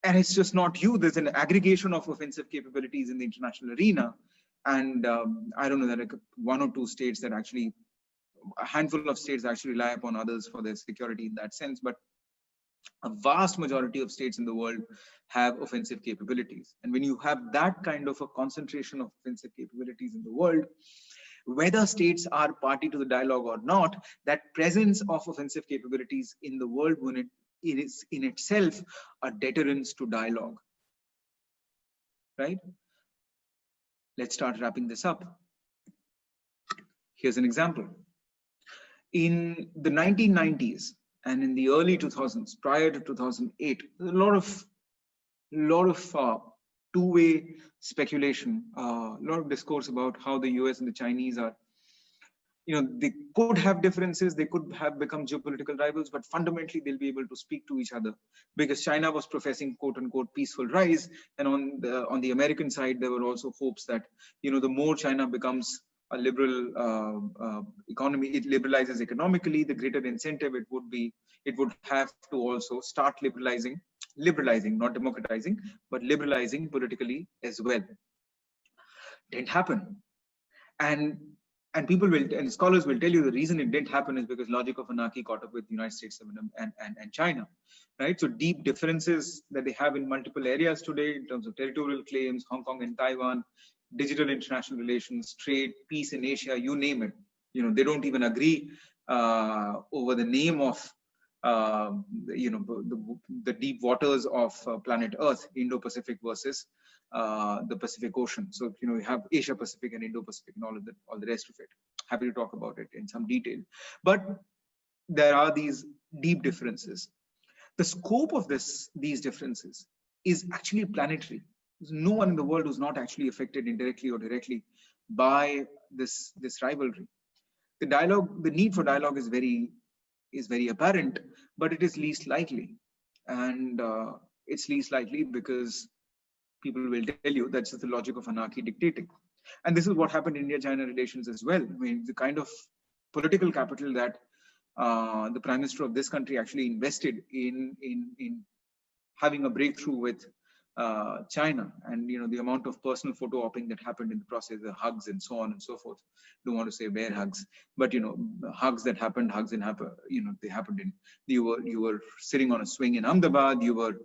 and it's just not you, there's an aggregation of offensive capabilities in the international arena. And I don't know, there are one or two states that actually, a handful of states actually rely upon others for their security in that sense. But a vast majority of states in the world have offensive capabilities. And when you have that kind of a concentration of offensive capabilities in the world, whether states are party to the dialogue or not, that presence of offensive capabilities in the world, when it is in itself a deterrence to dialogue, right? Let's start wrapping this up. Here's an example. In the 1990s and in the early 2000s, prior to 2008, there's a lot of two-way speculation, a lot of discourse about how the US and the Chinese are, they could have differences, they could have become geopolitical rivals, but fundamentally they'll be able to speak to each other because China was professing quote-unquote peaceful rise, and on the American side there were also hopes that the more China becomes a liberal economy, it liberalizes economically, the greater incentive it would have to also start liberalizing, not democratizing, but liberalizing politically as well. Didn't happen. And people will, and scholars will tell you the reason it didn't happen is because logic of anarchy caught up with the United States and China, right? So deep differences that they have in multiple areas today in terms of territorial claims, Hong Kong and Taiwan, digital international relations, trade, peace in Asia, you name it. They don't even agree over the name of the deep waters of planet Earth, Indo-Pacific versus the Pacific Ocean. So we have Asia Pacific and Indo-Pacific and all the rest of it. Happy to talk about it in some detail. But there are these deep differences. The scope of these differences is actually planetary. There's no one in the world who's not actually affected indirectly or directly by this rivalry. The need for dialogue is very apparent, but it is least likely. And it's least likely because people will tell you that's the logic of anarchy dictating. And this is what happened in India-China relations as well. I mean, the kind of political capital that the Prime Minister of this country actually invested in having a breakthrough with China, and the amount of personal photo opping that happened in the process, the hugs and so on and so forth. Don't want to say bear hugs, but hugs that happened, they happened in, you were sitting on a swing in Ahmedabad, you were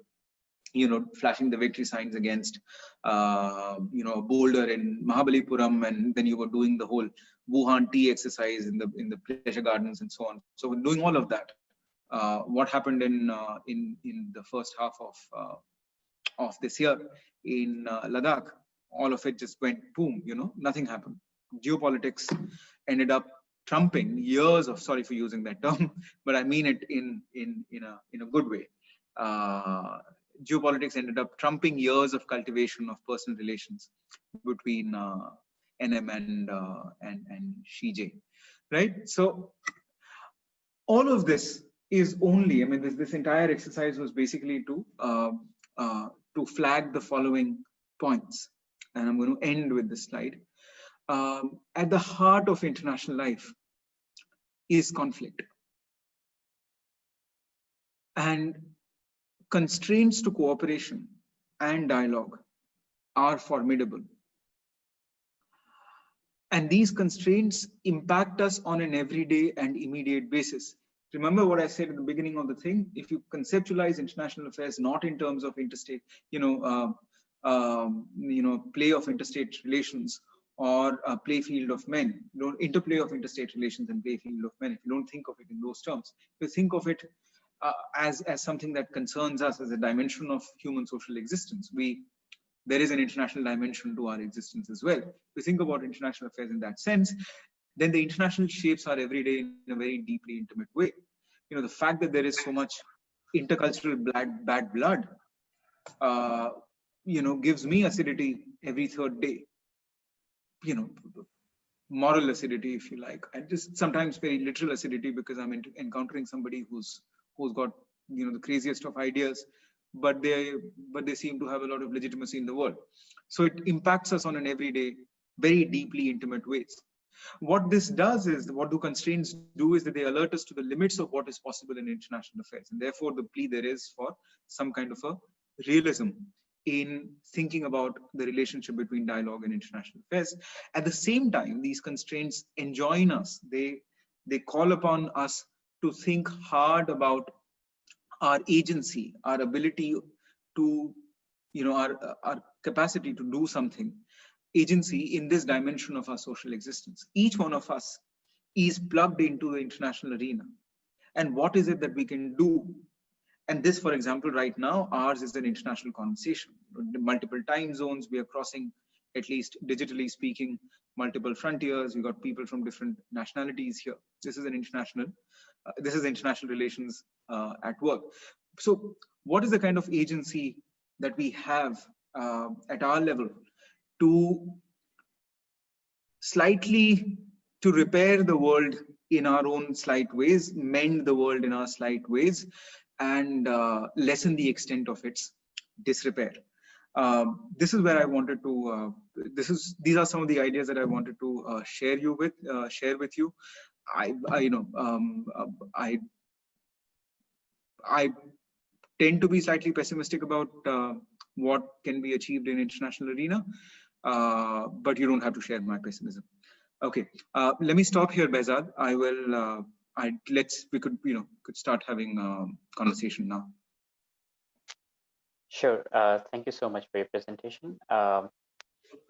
flashing the victory signs against a boulder in Mahabalipuram, and then you were doing the whole Wuhan tea exercise in the pleasure gardens and so on. So we're doing all of that. What happened in the first half of this year in Ladakh, all of it just went boom, nothing happened. Geopolitics ended up trumping years of, sorry for using that term, but I mean it in a good way. Geopolitics ended up trumping years of cultivation of personal relations between NM and Xi Jinping, right? So all of this is only, I mean, this entire exercise was basically to flag the following points, and I'm going to end with this slide. At the heart of international life is conflict, and constraints to cooperation and dialogue are formidable. And these constraints impact us on an everyday and immediate basis. Remember what I said at the beginning of the thing? If you conceptualize international affairs not in terms of interstate, play of interstate relations or a play field of men, interplay of interstate relations and play field of men, if you don't think of it in those terms, you think of it as something that concerns us as a dimension of human social existence. There is an international dimension to our existence as well. If we think about international affairs in that sense, then the international shapes our everyday in a very deeply intimate way. The fact that there is so much intercultural bad blood, gives me acidity every third day. Moral acidity, if you like, and just sometimes very literal acidity, because I'm encountering somebody who's got the craziest of ideas, but they seem to have a lot of legitimacy in the world. So it impacts us on an everyday, very deeply intimate ways. What this does is, what do constraints do is that they alert us to the limits of what is possible in international affairs. And therefore, the plea there is for some kind of a realism in thinking about the relationship between dialogue and international affairs. At the same time, these constraints enjoin us. They call upon us to think hard about our agency, our ability to, our capacity to do something, agency in this dimension of our social existence. Each one of us is plugged into the international arena. And what is it that we can do? And this, for example, right now, ours is an international conversation. Multiple time zones, we are crossing, at least digitally speaking, multiple frontiers. We've got people from different nationalities here. This is an international, international relations at work. So what is the kind of agency that we have at our level to slightly to repair the world in our own slight ways, mend the world in our slight ways, and lessen the extent of its disrepair? This is where I wanted to. These are some of the ideas that I wanted to share with you. I tend to be slightly pessimistic about what can be achieved in international arena, but you don't have to share my pessimism. Okay, let me stop here, Behzad. I will. We could start having conversation now. Sure. Thank you so much for your presentation.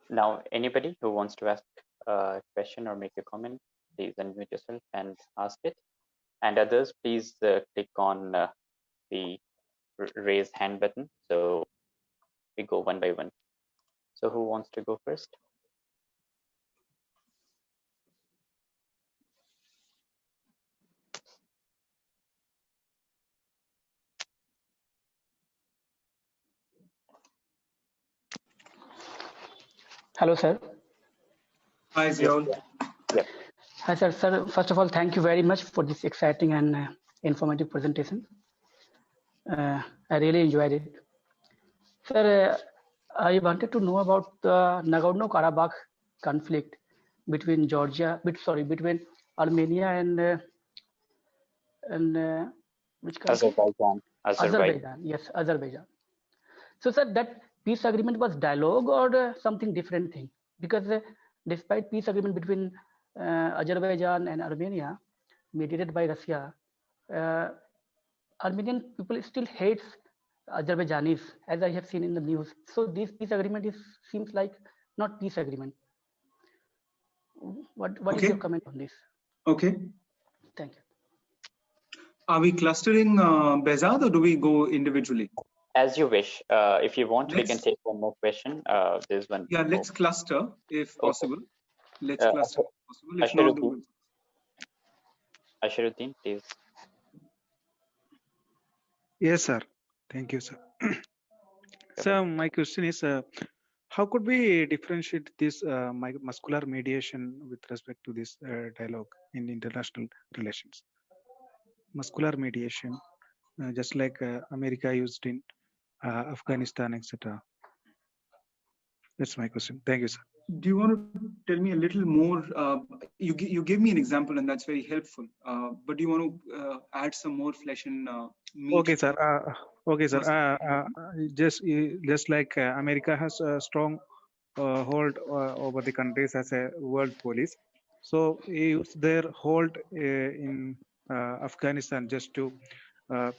Now, anybody who wants to ask a question or make a comment, please unmute yourself and ask it. And others, please click on the raise hand button. So we go one by one. So who wants to go first? Hello, sir. Hi, Ziaul. Yeah. Hi, sir. Sir, first of all, thank you very much for this exciting and informative presentation. I really enjoyed it. Sir, I wanted to know about the Nagorno-Karabakh conflict between between Armenia and which country? Azerbaijan. Yes, Azerbaijan. So, sir, that peace agreement was dialogue or something different thing? Because despite peace agreement between Azerbaijan and Armenia, mediated by Russia, Armenian people still hates Azerbaijanis, as I have seen in the news. So this peace agreement seems like not peace agreement. What is your comment on this? Okay. Thank you. Are we clustering, Behzad, or do we go individually? As you wish. If you want, we can take one more question. There's one. Yeah, let's cluster if possible. Let's cluster if possible. If not, Asharuddin, please. Yes, sir. Thank you, sir. So my question is, how could we differentiate this muscular mediation with respect to this dialogue in international relations? Muscular mediation, just like America used in Afghanistan, etc. That's my question. Thank you, sir. Do you want to tell me a little more? You gave me an example, and that's very helpful. But do you want to add some more flesh and meat? Okay, sir. Okay, sir. Just like America has a strong hold over the countries as a world police, so use their hold in Afghanistan just to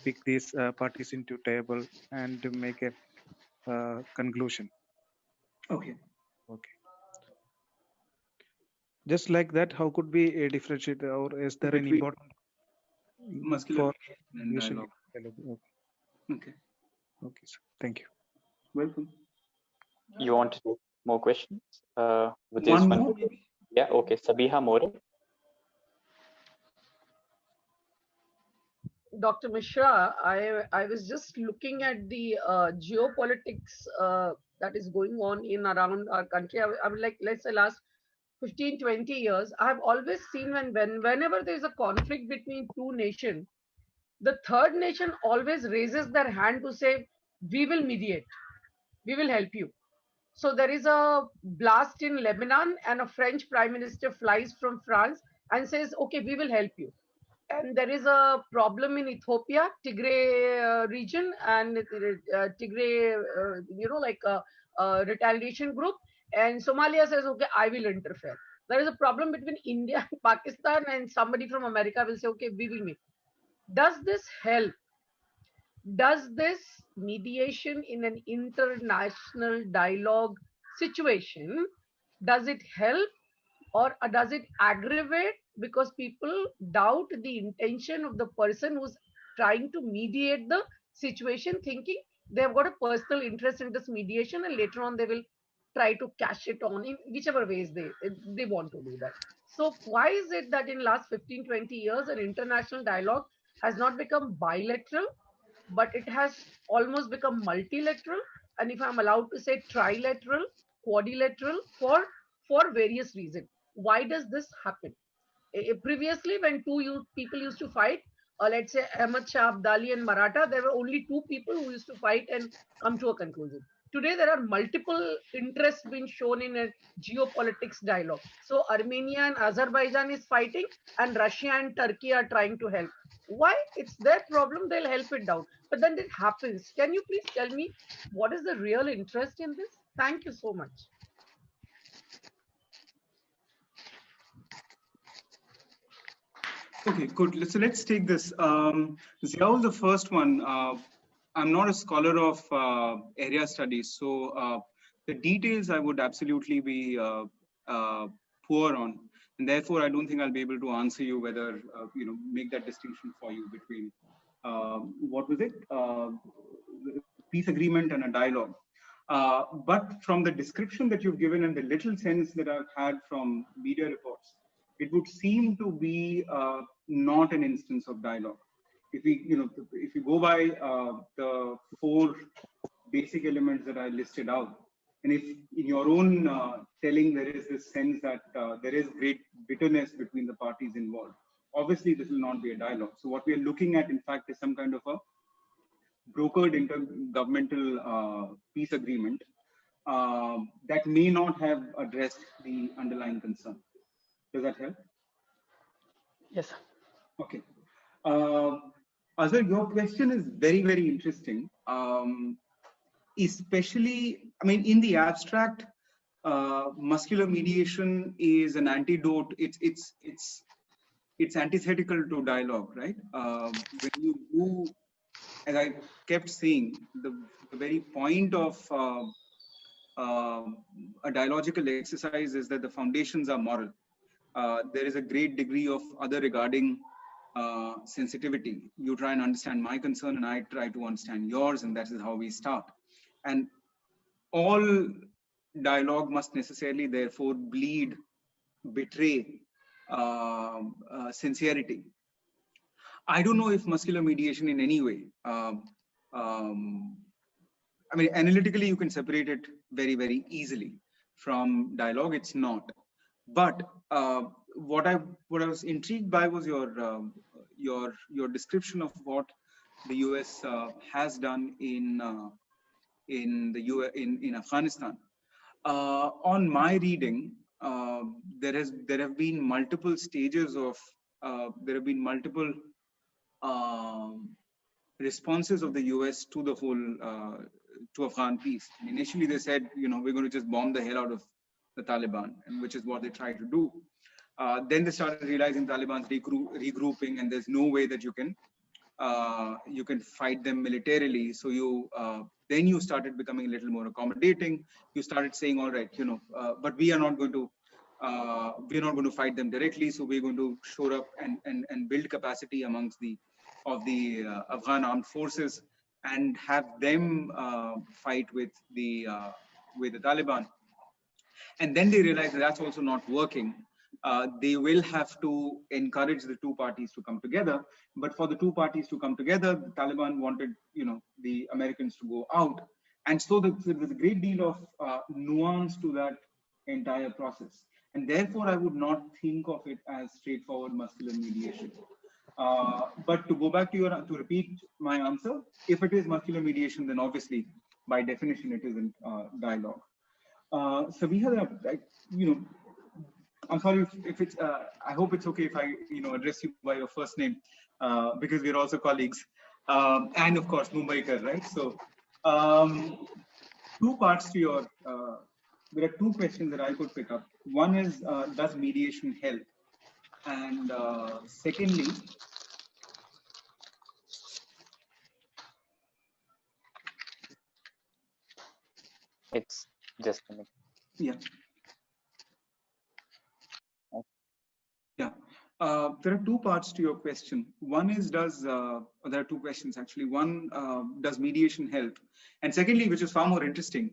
pick these parties into table and to make a conclusion. Okay. Okay. Just like that, how could we differentiate, or is there any important muscular and dialogue? Okay. Okay, sir. Thank you. Welcome. You want to take more questions? With this one? More? Yeah. Okay. Sabiha More. Dr. Mishra, I was just looking at the geopolitics that is going on in around our country. I would like, let's say last 15, 20 years, I have always seen whenever there is a conflict between two nations, the third nation always raises their hand to say, we will mediate, we will help you. So there is a blast in Lebanon, and a French prime minister flies from France and says, okay, we will help you. And there is a problem in Ethiopia, Tigray region, and Tigray, like a retaliation group. And Somalia says, okay, I will interfere. There is a problem between India and Pakistan, and somebody from America will say, okay, we will meet. Does this help? Does this mediation in an international dialogue situation, does it help, or does it aggravate, because people doubt the intention of the person who's trying to mediate the situation, thinking they've got a personal interest in this mediation, and later on they will try to cash it on in whichever ways they want to do that. So why is it that in last 15-20 years an international dialogue has not become bilateral, but it has almost become multilateral, and if I'm allowed to say trilateral, quadrilateral, for various reasons? Why does this happen? Previously, when people used to fight, let's say Ahmad Shah Abdali and Maratha, there were only two people who used to fight and come to a conclusion. Today, there are multiple interests being shown in a geopolitics dialogue. So Armenia and Azerbaijan is fighting, and Russia and Turkey are trying to help. Why? It's their problem, they'll help it down. But then it happens. Can you please tell me what is the real interest in this? Thank you so much. Okay, good. So let's take this. Ziaul, the first one. I'm not a scholar of area studies, so the details I would absolutely be poor on, and therefore I don't think I'll be able to answer you whether make that distinction for you between what was it, peace agreement and a dialogue. But from the description that you've given and the little sense that I've had from media reports, it would seem to be not an instance of dialogue. If we go by the four basic elements that I listed out, and if in your own telling there is this sense that there is great bitterness between the parties involved, obviously this will not be a dialogue. So what we are looking at, in fact, is some kind of a brokered intergovernmental peace agreement that may not have addressed the underlying concern. Does that help? Yes. Okay. Azhar, your question is very, very interesting. Especially, I mean, in the abstract, muscular mediation is an antidote. It's antithetical to dialogue, right? When you do, as I kept saying, the very point of a dialogical exercise is that the foundations are moral. There is a great degree of other regarding sensitivity. You try and understand my concern, and I try to understand yours, and that is how we start. And all dialogue must necessarily, therefore, betray sincerity. I don't know if muscular mediation in any way, I mean, analytically, you can separate it very, very easily from dialogue. It's not. But what I was intrigued by was your description of what the US has done in Afghanistan. On my reading, there have been multiple stages of multiple responses of the US to the whole to Afghan peace. Initially, they said, we're going to just bomb the hell out of the Taliban, and which is what they tried to do. Then they started realizing Taliban's regrouping, and there's no way that you can fight them militarily. So then you started becoming a little more accommodating. You started saying, all right, but we are not going to fight them directly. So we're going to shore up and build capacity amongst the Afghan armed forces and have them fight with the Taliban. And then they realized that that's also not working. They will have to encourage the two parties to come together. But for the two parties to come together, the Taliban wanted, the Americans to go out. And so there was a great deal of nuance to that entire process. And therefore, I would not think of it as straightforward muscular mediation. But to go back to repeat my answer, if it is muscular mediation, then obviously, by definition, it isn't dialogue. So we have, I'm sorry if it's, I hope it's okay if I, address you by your first name, because we're also colleagues. And of course, Mumbaikar, right? So, two parts to your, there are two questions that I could pick up. One is, does mediation help? And secondly, it's just a minute. Yeah. Yeah. There are two parts to your question. One is, there are two questions actually. One, does mediation help? And secondly, which is far more interesting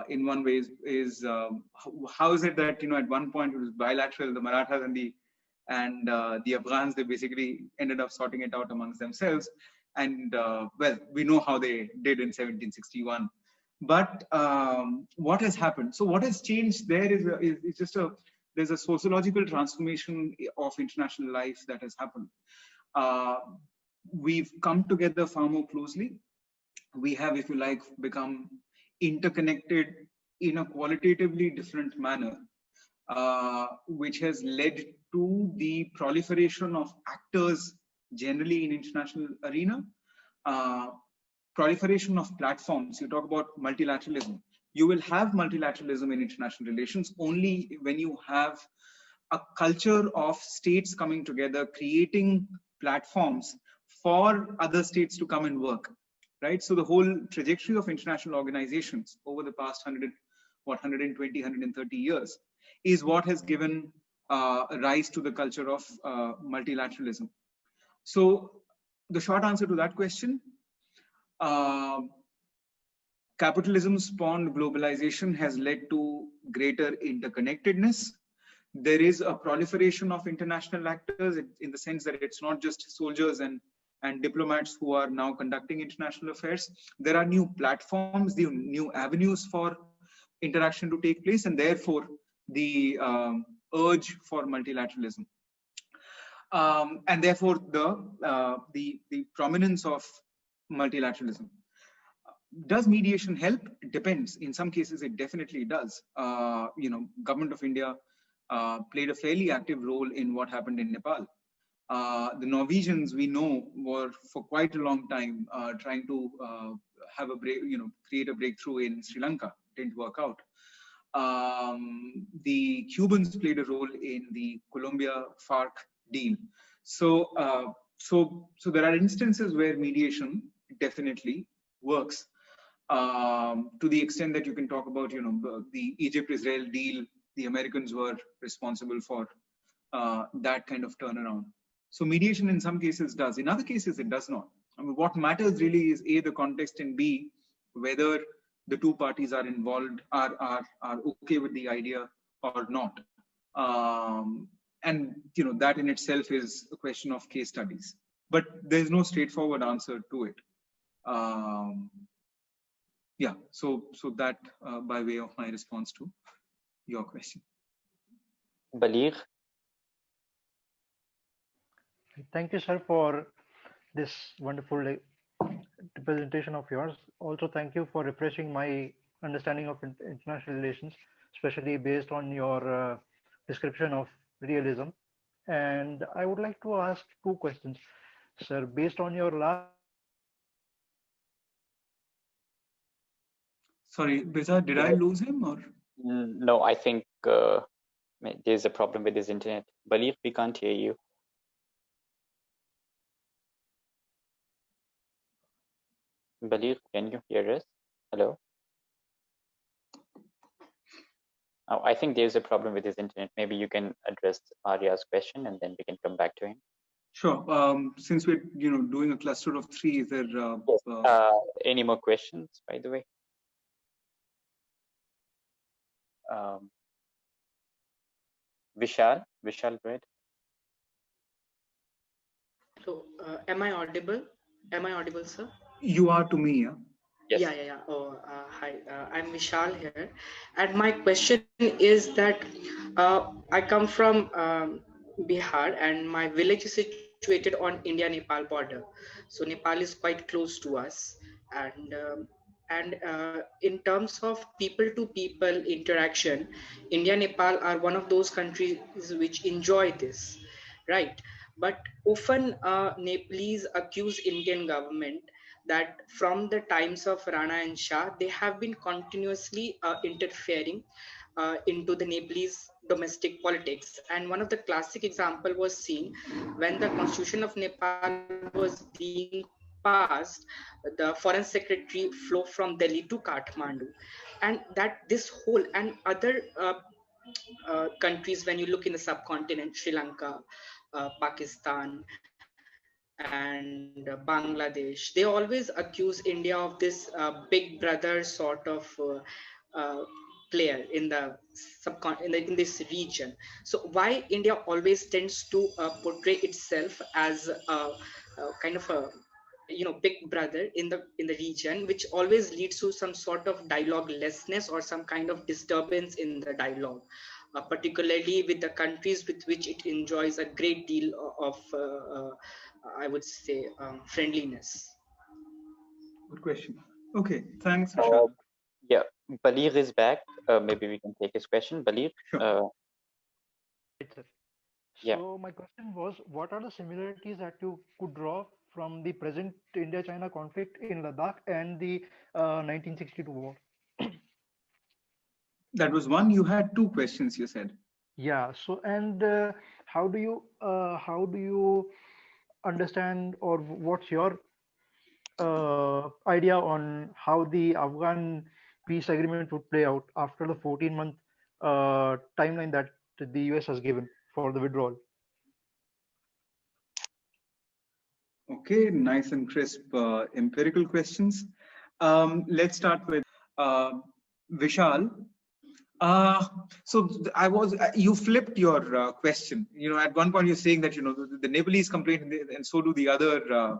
in one way, is how is it that, at one point it was bilateral, the Marathas and the Afghans, they basically ended up sorting it out amongst themselves. And well, we know how they did in 1761. But what has happened? So what has changed there is just there's a sociological transformation of international life that has happened. We've come together far more closely. We have, if you like, become interconnected in a qualitatively different manner, which has led to the proliferation of actors generally in international arena, proliferation of platforms. You talk about multilateralism. You will have multilateralism in international relations only when you have a culture of states coming together, creating platforms for other states to come and work, right? So the whole trajectory of international organizations over the past 120, 130 years is what has given rise to the culture of multilateralism. So the short answer to that question, capitalism spawned globalization has led to greater interconnectedness. There is a proliferation of international actors in the sense that it's not just soldiers and diplomats who are now conducting international affairs. There are new platforms, the new avenues for interaction to take place, and therefore the urge for multilateralism. And therefore the prominence of multilateralism. Does mediation help? It depends. In some cases, it definitely does. Government of India played a fairly active role in what happened in Nepal. The Norwegians, we know, were for quite a long time trying to have a create a breakthrough in Sri Lanka. Didn't work out. The Cubans played a role in the Colombia-FARC deal. So there are instances where mediation definitely works. To the extent that you can talk about, the Egypt-Israel deal, the Americans were responsible for that kind of turnaround. So mediation in some cases does. In other cases, it does not. I mean, what matters really is A, the context, and B, whether the two parties are involved, are okay with the idea or not. And that in itself is a question of case studies. But there's no straightforward answer to it. Yeah, so that by way of my response to your question. Baligh. Thank you, sir, for this wonderful presentation of yours. Also, thank you for refreshing my understanding of international relations, especially based on your description of realism. And I would like to ask two questions, sir, based on your last. Sorry, Bezad, did I lose him or? No, I think there's a problem with his internet. Baligh, we can't hear you. Baligh, can you hear us? Hello? Oh, I think there's a problem with his internet. Maybe you can address Arya's question and then we can come back to him. Sure. Since we're doing a cluster of three, is there any more questions, by the way? Vishal, go ahead. So, am I audible? Am I audible, sir? You are to me, yeah? Yes. Yeah. Oh, hi, I'm Vishal here. And my question is that I come from Bihar and my village is situated situated on India-Nepal border. So Nepal is quite close to us, and in terms of people-to-people interaction, India and Nepal are one of those countries which enjoy this, right? But often Nepalese accuse Indian government that from the times of Rana and Shah, they have been continuously interfering into the Nepalese domestic politics. And one of the classic example was seen when the Constitution of Nepal was being passed. The foreign secretary flew from Delhi to Kathmandu, and that this whole and other countries, when you look in the subcontinent, Sri Lanka, Pakistan, and Bangladesh, they always accuse India of this big brother sort of uh, player in the in this region. So why India always tends to portray itself as a kind of a big brother in the region, which always leads to some sort of dialogue lessness or some kind of disturbance in the dialogue, particularly with the countries with which it enjoys a great deal of I would say friendliness. Good question. Okay, thanks, Vishal. Yeah, Balir is back. Maybe we can take his question. Balir. Sure. Right, sir. Yeah. So my question was, what are the similarities that you could draw from the present India-China conflict in Ladakh and the 1962 war? That was one. You had two questions, you said. Yeah. So, and how do you understand, or what's your idea on how the Afghan peace agreement would play out after the 14-month timeline that the US has given for the withdrawal? Okay, nice and crisp empirical questions. Let's start with Vishal. So you flipped your question. At one point you're saying that the Nepalese complain, and so do the other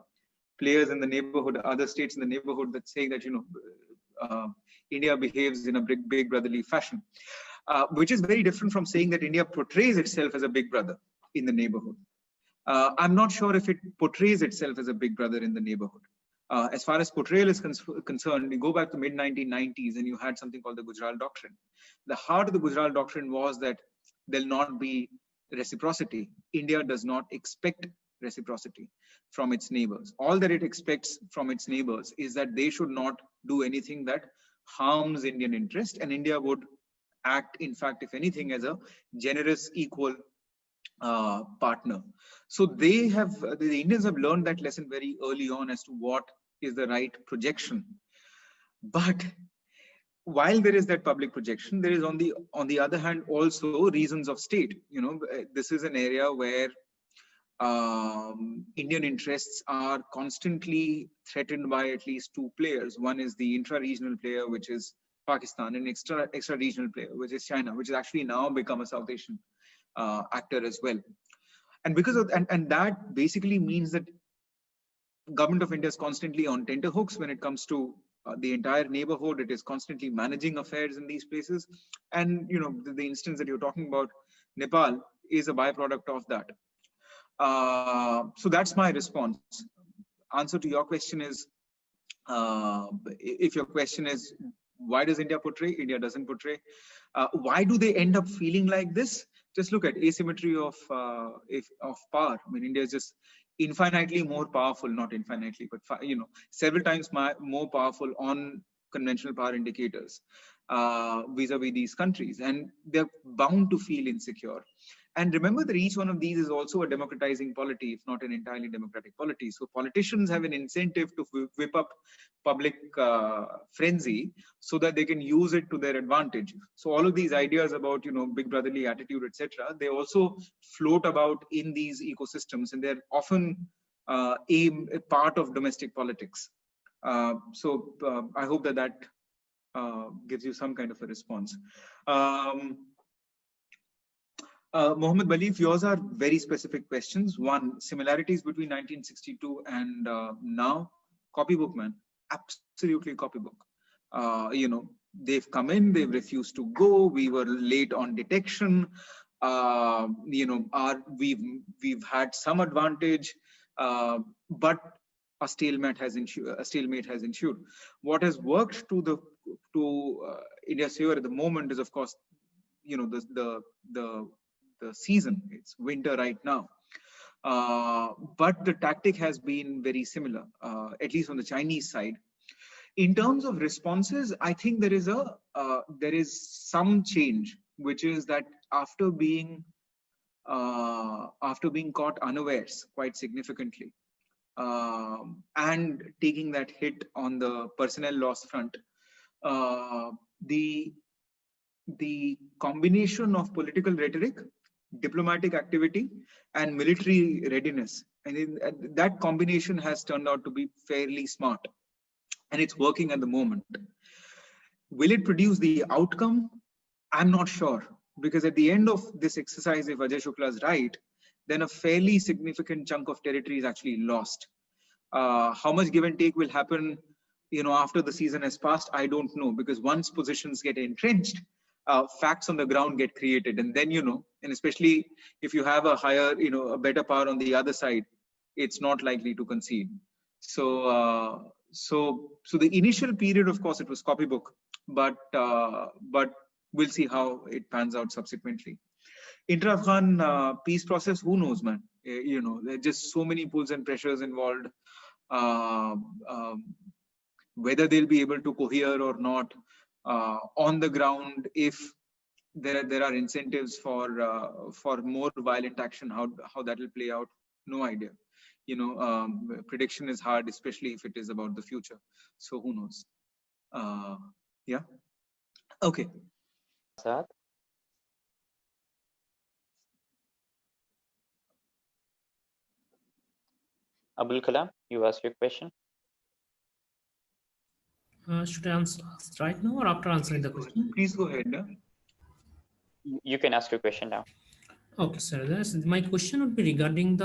players in the neighborhood, other states in the neighborhood, that saying that India behaves in a big brotherly fashion, which is very different from saying that India portrays itself as a big brother in the neighborhood. I'm not sure if it portrays itself as a big brother in the neighborhood. As far as portrayal is concerned, you go back to mid-1990s and you had something called the Gujarat Doctrine. The heart of the Gujarat Doctrine was that there'll not be reciprocity. India does not expect reciprocity from its neighbors. All that it expects from its neighbors is that they should not do anything that harms Indian interest, and India would act, in fact, if anything, as a generous, equal partner. So the Indians have learned that lesson very early on as to what is the right projection. But while there is that public projection, there is on the other hand also reasons of state. This is an area where Indian interests are constantly threatened by at least two players. One is the intra-regional player, which is Pakistan, and extra-regional player, which is China, which has actually now become a South Asian actor as well. And because of and that basically means that government of India is constantly on tenterhooks when it comes to the entire neighborhood. It is constantly managing affairs in these places, and the instance that you're talking about, Nepal, is a byproduct of that. So that's my response. Answer to your question is, if your question is why does India portray? India doesn't portray. Why do they end up feeling like this? Just look at asymmetry of power. I mean, India is just infinitely more powerful, not infinitely, but several times more powerful on conventional power indicators vis-a-vis these countries, and they're bound to feel insecure. And remember that each one of these is also a democratizing polity, if not an entirely democratic polity. So politicians have an incentive to whip up public frenzy so that they can use it to their advantage. So all of these ideas about big brotherly attitude, etc., they also float about in these ecosystems, and they're often a part of domestic politics. So I hope that gives you some kind of a response. Mohammed Balif, yours are very specific questions. One, similarities between 1962 and now. Copybook, man, absolutely copybook. They've come in, they've refused to go. We were late on detection. we've had some advantage, but a stalemate has ensued. What has worked to India's favor at the moment is, of course, the season. It's winter right now, but the tactic has been very similar, at least on the Chinese side. In terms of responses, I think there is some change, which is that after being caught unawares quite significantly, and taking that hit on the personnel loss front, the combination of political rhetoric, diplomatic activity, and military readiness, and that combination has turned out to be fairly smart, and it's working at the moment. Will it produce the outcome? I'm not sure, because at the end of this exercise, if Ajay Shukla is right, then a fairly significant chunk of territory is actually lost. How much give and take will happen, after the season has passed, I don't know, because once positions get entrenched, facts on the ground get created, and then and especially if you have a higher, a better power on the other side, it's not likely to concede. So the initial period, of course, it was copybook, but we'll see how it pans out subsequently. Inter-Afghan peace process, who knows, man? There are just so many pulls and pressures involved. Whether they'll be able to cohere or not on the ground, if there are incentives for more violent action, how that will play out, no idea. Prediction is hard, especially if it is about the future. So who knows? Yeah. Okay. Abul Kalam, you ask your question. Should I answer right now or after answering the question? Please go ahead. Yeah? You can ask your question now. Okay, sir. My question would be regarding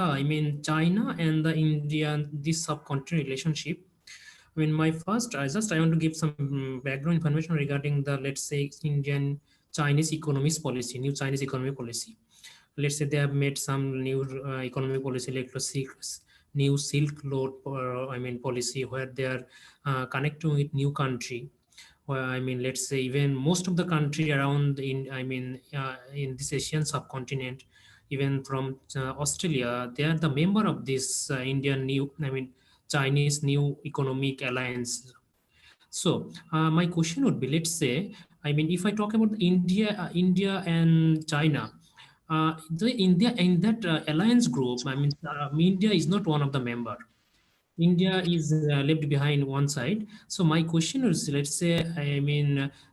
China and the India, this subcontinent relationship. My first, I want to give some background information regarding the, let's say, Indian Chinese economics policy, new Chinese economic policy. Let's say they have made some new economic policy, like the new Silk Road, policy, where they are connecting with new country. Well, let's say even most of the country around in this Asian subcontinent, even from Australia, they are the member of this Indian new, Chinese new economic alliance. So my question would be, let's say, if I talk about India and China, the India in that alliance group, India is not one of the member. India is left behind one side. So my question is, let's say,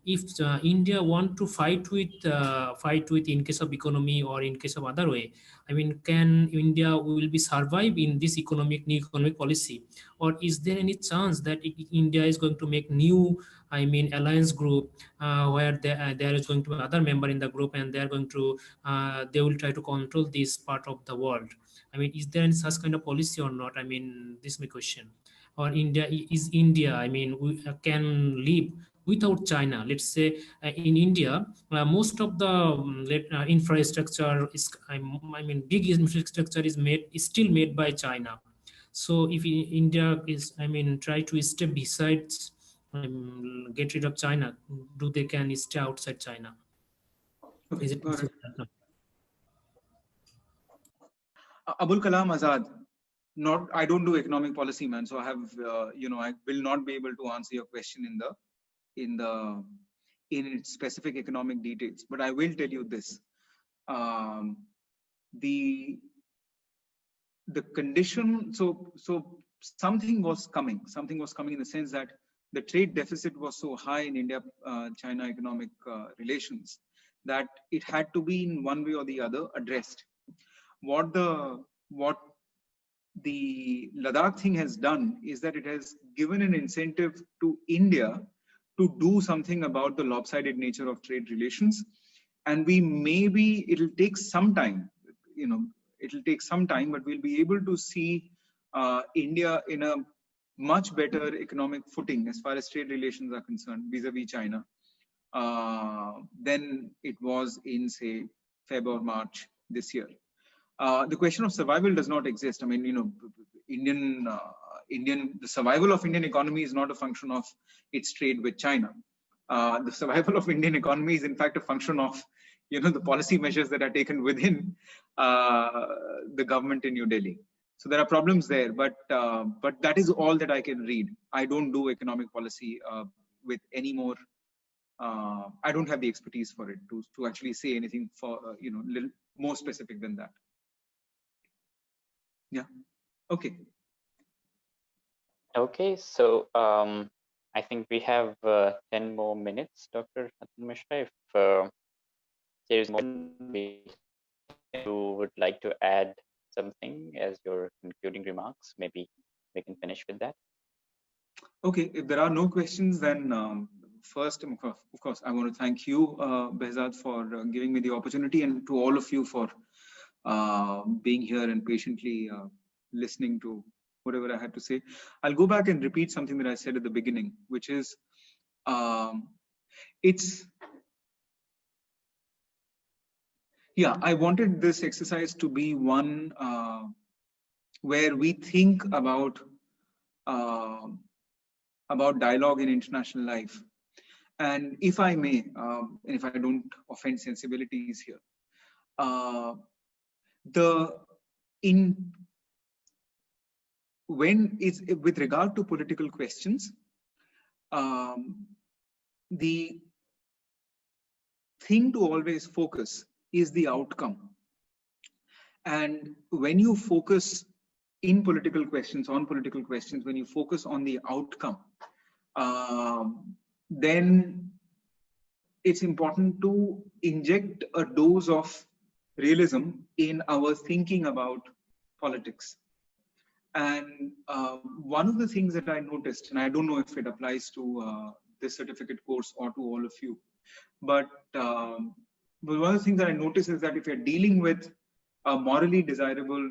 if India want to fight with in case of economy or in case of other way, can India will be survive in this new economic policy, or is there any chance that India is going to make new alliance group where there is going to be another member in the group, and they are going to they will try to control this part of the world? Is there any such kind of policy or not? This is my question. Or India we can live without China. Let's say in India, most of the infrastructure is, big infrastructure is still made by China. So if India is, try to stay besides, get rid of China, they can stay outside China? Okay, is it possible? Abul Kalam Azad, I don't do economic policy, man. So I have, I will not be able to answer your question in its specific economic details. But I will tell you this: the condition. So something was coming. Something was coming in the sense that the trade deficit was so high in India-China economic relations that it had to be in one way or the other addressed. What the Ladakh thing has done is that it has given an incentive to India to do something about the lopsided nature of trade relations, and it'll take some time, but we'll be able to see India in a much better economic footing as far as trade relations are concerned vis-a-vis China than it was in, say, Feb or March this year. The question of survival does not exist. I mean, the survival of Indian economy is not a function of its trade with China. The survival of Indian economy is in fact a function of, the policy measures that are taken within the government in New Delhi. So there are problems there, but that is all that I can read. I don't do economic policy with any more. I don't have the expertise for it to actually say anything for little more specific than that. Yeah. Okay. Okay. So I think we have 10 more minutes, Dr. Atul Mishra. If there is more you would like to add something as your concluding remarks, maybe we can finish with that. Okay. If there are no questions, then first, of course, I want to thank you, Behzad, for giving me the opportunity, and to all of you for being here and patiently listening to whatever I had to say. I'll go back and repeat something that I said at the beginning, which is I wanted this exercise to be one where we think about dialogue in international life. And if I may, and if I don't offend sensibilities here, with regard to political questions, the thing to always focus is the outcome. And when you focus on political questions, when you focus on the outcome, then it's important to inject a dose of realism in our thinking about politics. And one of the things that I noticed, and I don't know if it applies to this certificate course or to all of you, but one of the things that I noticed is that if you're dealing with a morally desirable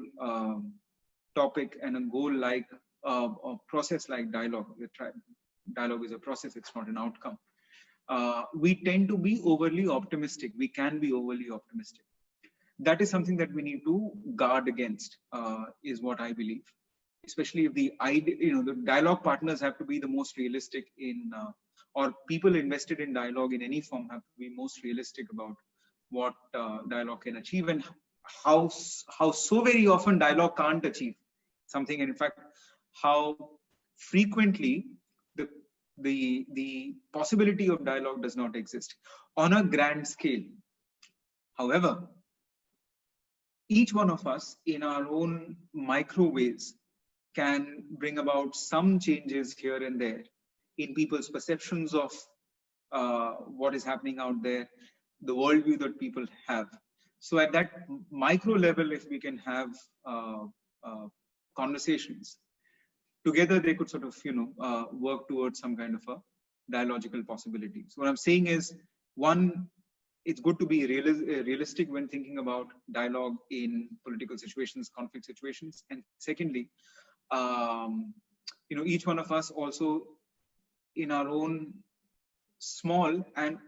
topic and a goal like a process like dialogue, dialogue is a process, it's not an outcome. We tend to be overly optimistic. We can be overly optimistic. That is something that we need to guard against, is what I believe. Especially if the dialogue partners have to be the most realistic or people invested in dialogue in any form have to be most realistic about what dialogue can achieve, and how so very often dialogue can't achieve something, and in fact how frequently the possibility of dialogue does not exist on a grand scale. However, each one of us in our own micro ways can bring about some changes here and there in people's perceptions of what is happening out there, the worldview that people have. So at that micro level, if we can have conversations together, they could sort of, work towards some kind of a dialogical possibility. So what I'm saying is, one, it's good to be realistic when thinking about dialogue in political situations, conflict situations. And secondly, each one of us also in our own small and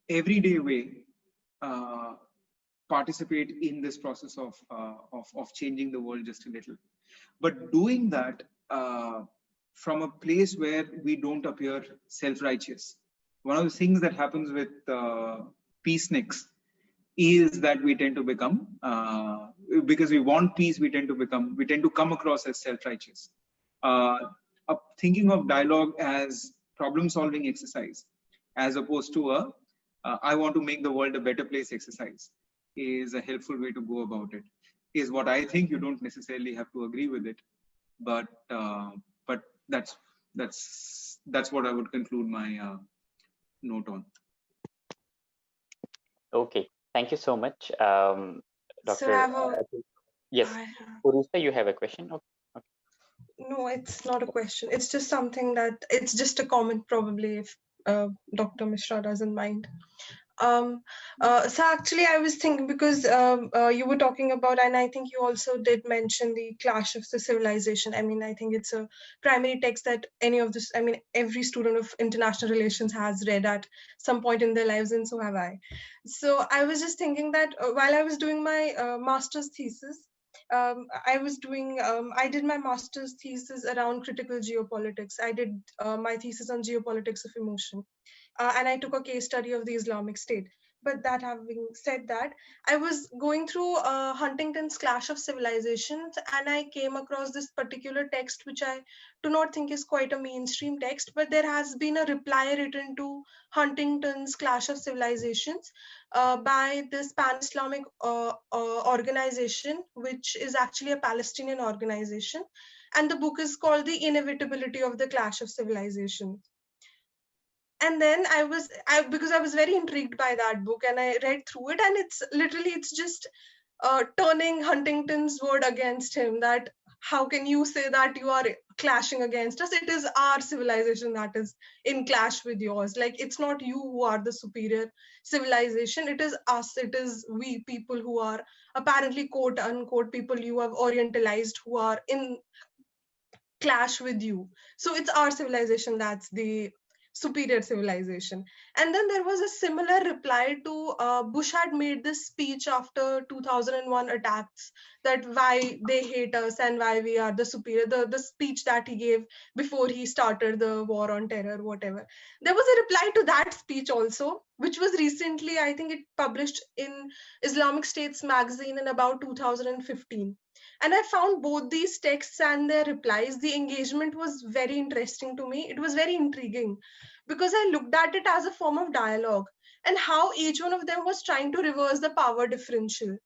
everyday way participate in this process of changing the world just a little, but doing that from a place where we don't appear self-righteous. One of the things that happens with peaceniks is that we tend to become, because we want peace, we tend to come across as self-righteous. Thinking of dialogue as problem-solving exercise, as opposed to I want to make the world a better place exercise, is a helpful way to go about it, is what I think. You don't necessarily have to agree with it, but that's what I would conclude my note on. Okay, thank you so much, Dr. So yes, Urusha, you have a question? Okay. No, it's not a question. It's just something it's just a comment, probably, if Dr. Mishra doesn't mind. So actually, I was thinking because you were talking about, and I think you also did mention the clash of the civilization. I mean, I think it's a primary text that any of this, I mean, every student of international relations has read at some point in their lives, and so have I. So I was just thinking that while I was doing my master's thesis, I did my master's thesis around critical geopolitics. I did my thesis on geopolitics of emotion, and I took a case study of the Islamic State. But that having said that, I was going through Huntington's Clash of Civilizations, and I came across this particular text, which I do not think is quite a mainstream text, but there has been a reply written to Huntington's Clash of Civilizations by this Pan-Islamic organization, which is actually a Palestinian organization. And the book is called The Inevitability of the Clash of Civilizations. And then because I was very intrigued by that book, and I read through it, and it's just turning Huntington's word against him, that how can you say that you are clashing against us? It is our civilization that is in clash with yours. Like, it's not you who are the superior civilization, it is us, it is we people who are apparently quote unquote people you have orientalized, who are in clash with you. So it's our civilization that's the superior civilization. And then there was a similar reply to Bush had made this speech after 2001 attacks, that why they hate us and why we are the superior, the speech that he gave before he started the war on terror, whatever. There was a reply to that speech also, which was recently, I think it published in Islamic States magazine in about 2015. And I found both these texts and their replies, the engagement was very interesting to me. It was very intriguing because I looked at it as a form of dialogue, and how each one of them was trying to reverse the power differential.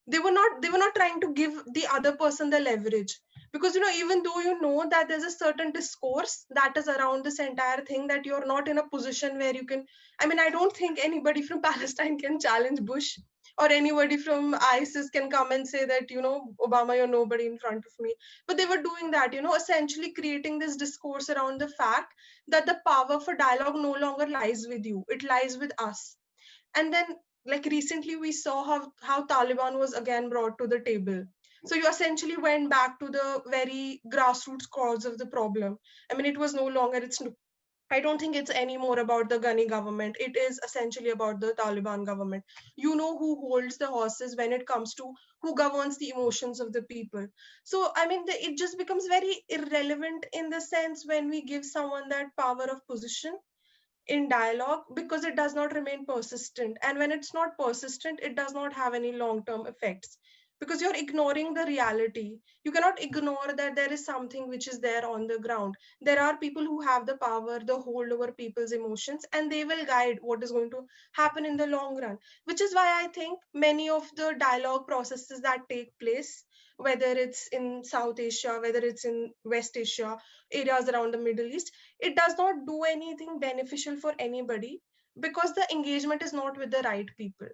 They were not trying to give the other person the leverage, because even though that there's a certain discourse that is around this entire thing, that you're not in a position where you can, I mean, I don't think anybody from Palestine can challenge Bush, or anybody from ISIS can come and say that Obama, you're nobody in front of me. But they were doing that, essentially creating this discourse around the fact that the power for dialogue no longer lies with you, it lies with us. And then, like, recently we saw how Taliban was again brought to the table. So you essentially went back to the very grassroots cause of the problem. I mean, it was no longer, I don't think it's any more about the Ghani government. It is essentially about the Taliban government. You know who holds the horses when it comes to who governs the emotions of the people. So, I mean, it just becomes very irrelevant in the sense when we give someone that power of position in dialogue, because it does not remain persistent. And when it's not persistent, it does not have any long-term effects, because you're ignoring the reality. You cannot ignore that there is something which is there on the ground. There are people who have the power, the hold over people's emotions, and they will guide what is going to happen in the long run, which is why I think many of the dialogue processes that take place, whether it's in South Asia, whether it's in West Asia, areas around the Middle East, it does not do anything beneficial for anybody, because the engagement is not with the right people.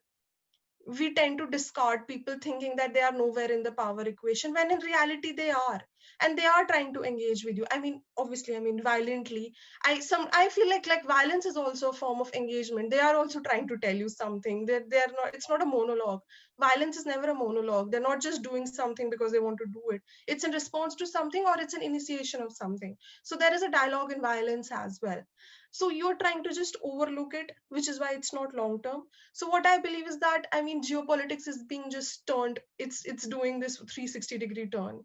We tend to discard people thinking that they are nowhere in the power equation, when in reality they are, and they are trying to engage with you. I mean, obviously, I mean, violently. I feel like violence is also a form of engagement. They are also trying to tell you something. They're not, it's not a monologue. Violence is never a monologue. They're not just doing something because they want to do it. It's in response to something, or it's an initiation of something. So there is a dialogue in violence as well. So you're trying to just overlook it, which is why it's not long term. So what I believe is that, I mean, geopolitics is being just turned, it's doing this 360-degree turn.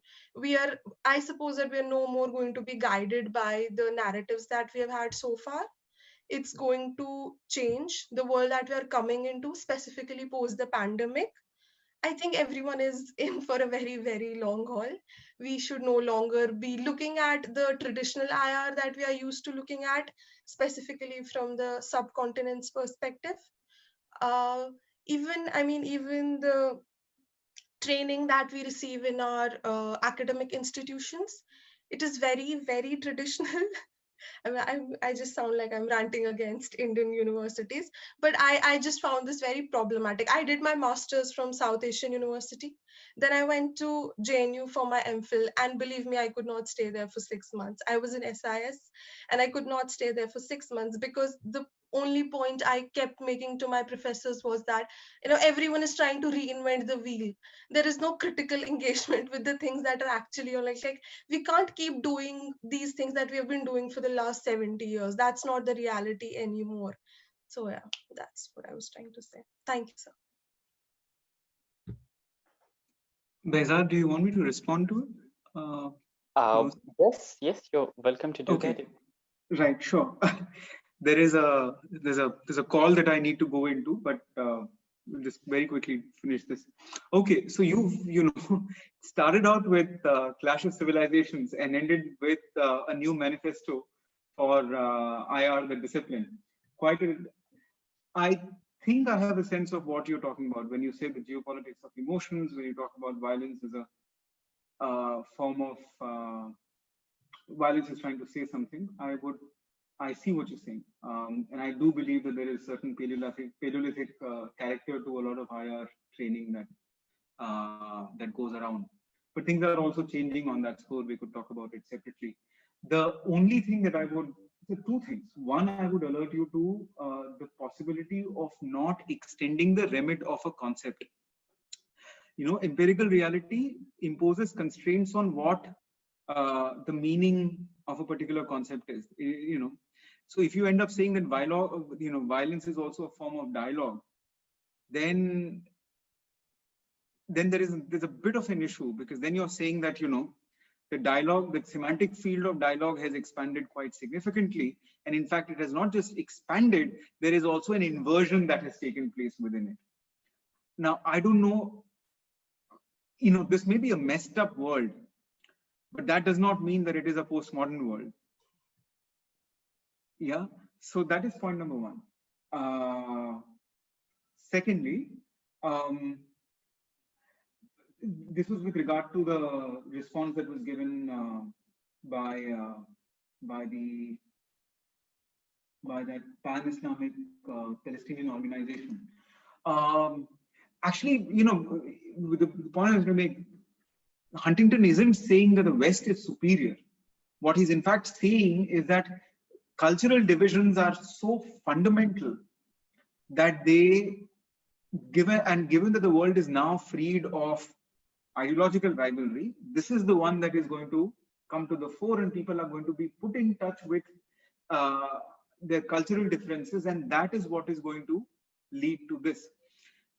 I suppose that we're no more going to be guided by the narratives that we have had so far. It's going to change the world that we are coming into, specifically post the pandemic. I think everyone is in for a very, very long haul. We should no longer be looking at the traditional IR that we are used to looking at, specifically from the subcontinent's perspective. Even the training that we receive in our academic institutions, it is very, very traditional. I just sound like I'm ranting against Indian universities, but I just found this very problematic. I did my master's from South Asian University. Then I went to JNU for my MPhil, and believe me, I could not stay there for 6 months. I was in SIS, and I could not stay there for 6 months because the only point I kept making to my professors was that, everyone is trying to reinvent the wheel. There is no critical engagement with the things that are actually, like we can't keep doing these things that we have been doing for the last 70 years. That's not the reality anymore. So yeah, that's what I was trying to say. Thank you, sir. Behzad, do you want me to respond to it? Yes, you're welcome to do that. Right, sure. there's a call that I need to go into, but we'll just very quickly finish this. Okay, so you started out with Clash of Civilizations and ended with a new manifesto for IR, the discipline. I think I have a sense of what you're talking about when you say the geopolitics of emotions, when you talk about violence as a form of violence is trying to say something. I see what you're saying, and I do believe that there is certain Paleolithic character to a lot of IR training that goes around. But things are also changing on that score. We could talk about it separately. The only thing that two things. One, I would alert you to the possibility of not extending the remit of a concept. Empirical reality imposes constraints on what the meaning of a particular concept is. So if you end up saying that violence is also a form of dialogue, then there's a bit of an issue, because then you're saying that the semantic field of dialogue has expanded quite significantly, and in fact it has not just expanded, there is also an inversion that has taken place within it. Now, I don't know, this may be a messed up world, but that does not mean that it is a postmodern world. Yeah, so that is point number one. Secondly, this was with regard to the response that was given by that pan-Islamic Palestinian organization. Actually, the point I was going to make, Huntington isn't saying that the West is superior. What he's in fact saying is that cultural divisions are so fundamental that given that the world is now freed of ideological rivalry, this is the one that is going to come to the fore, and people are going to be put in touch with their cultural differences, and that is what is going to lead to this.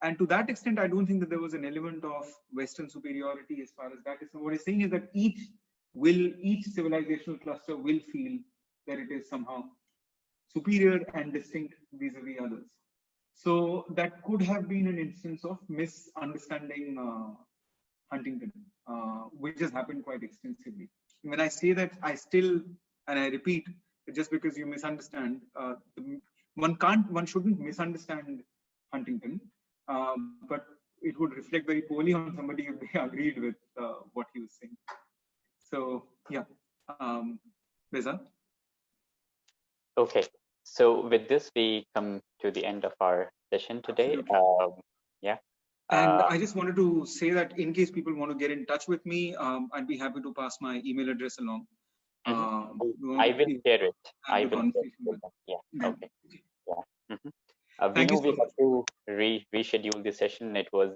And to that extent, I don't think that there was an element of Western superiority as far as that is. What he's saying is that each civilizational cluster will feel that it is somehow superior and distinct vis-a-vis others. So that could have been an instance of misunderstanding Huntington, which has happened quite extensively. When I say that, and I repeat, just because you misunderstand, one shouldn't misunderstand Huntington, but it would reflect very poorly on somebody if they agreed with what he was saying. So yeah, Behzad. Okay, so with this we come to the end of our session today. Yeah. And I just wanted to say that in case people want to get in touch with me, I'd be happy to pass my email address along. I will share it. I will. Yeah. Okay. Yeah. We know we have to reschedule the session. It was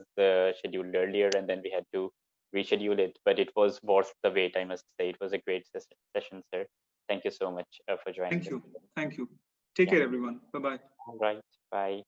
scheduled earlier, and then we had to reschedule it. But it was worth the wait, I must say. It was a great session, sir. Thank you so much for joining. Thank you. Thank you. Take care, everyone. Bye-bye. All right. Bye.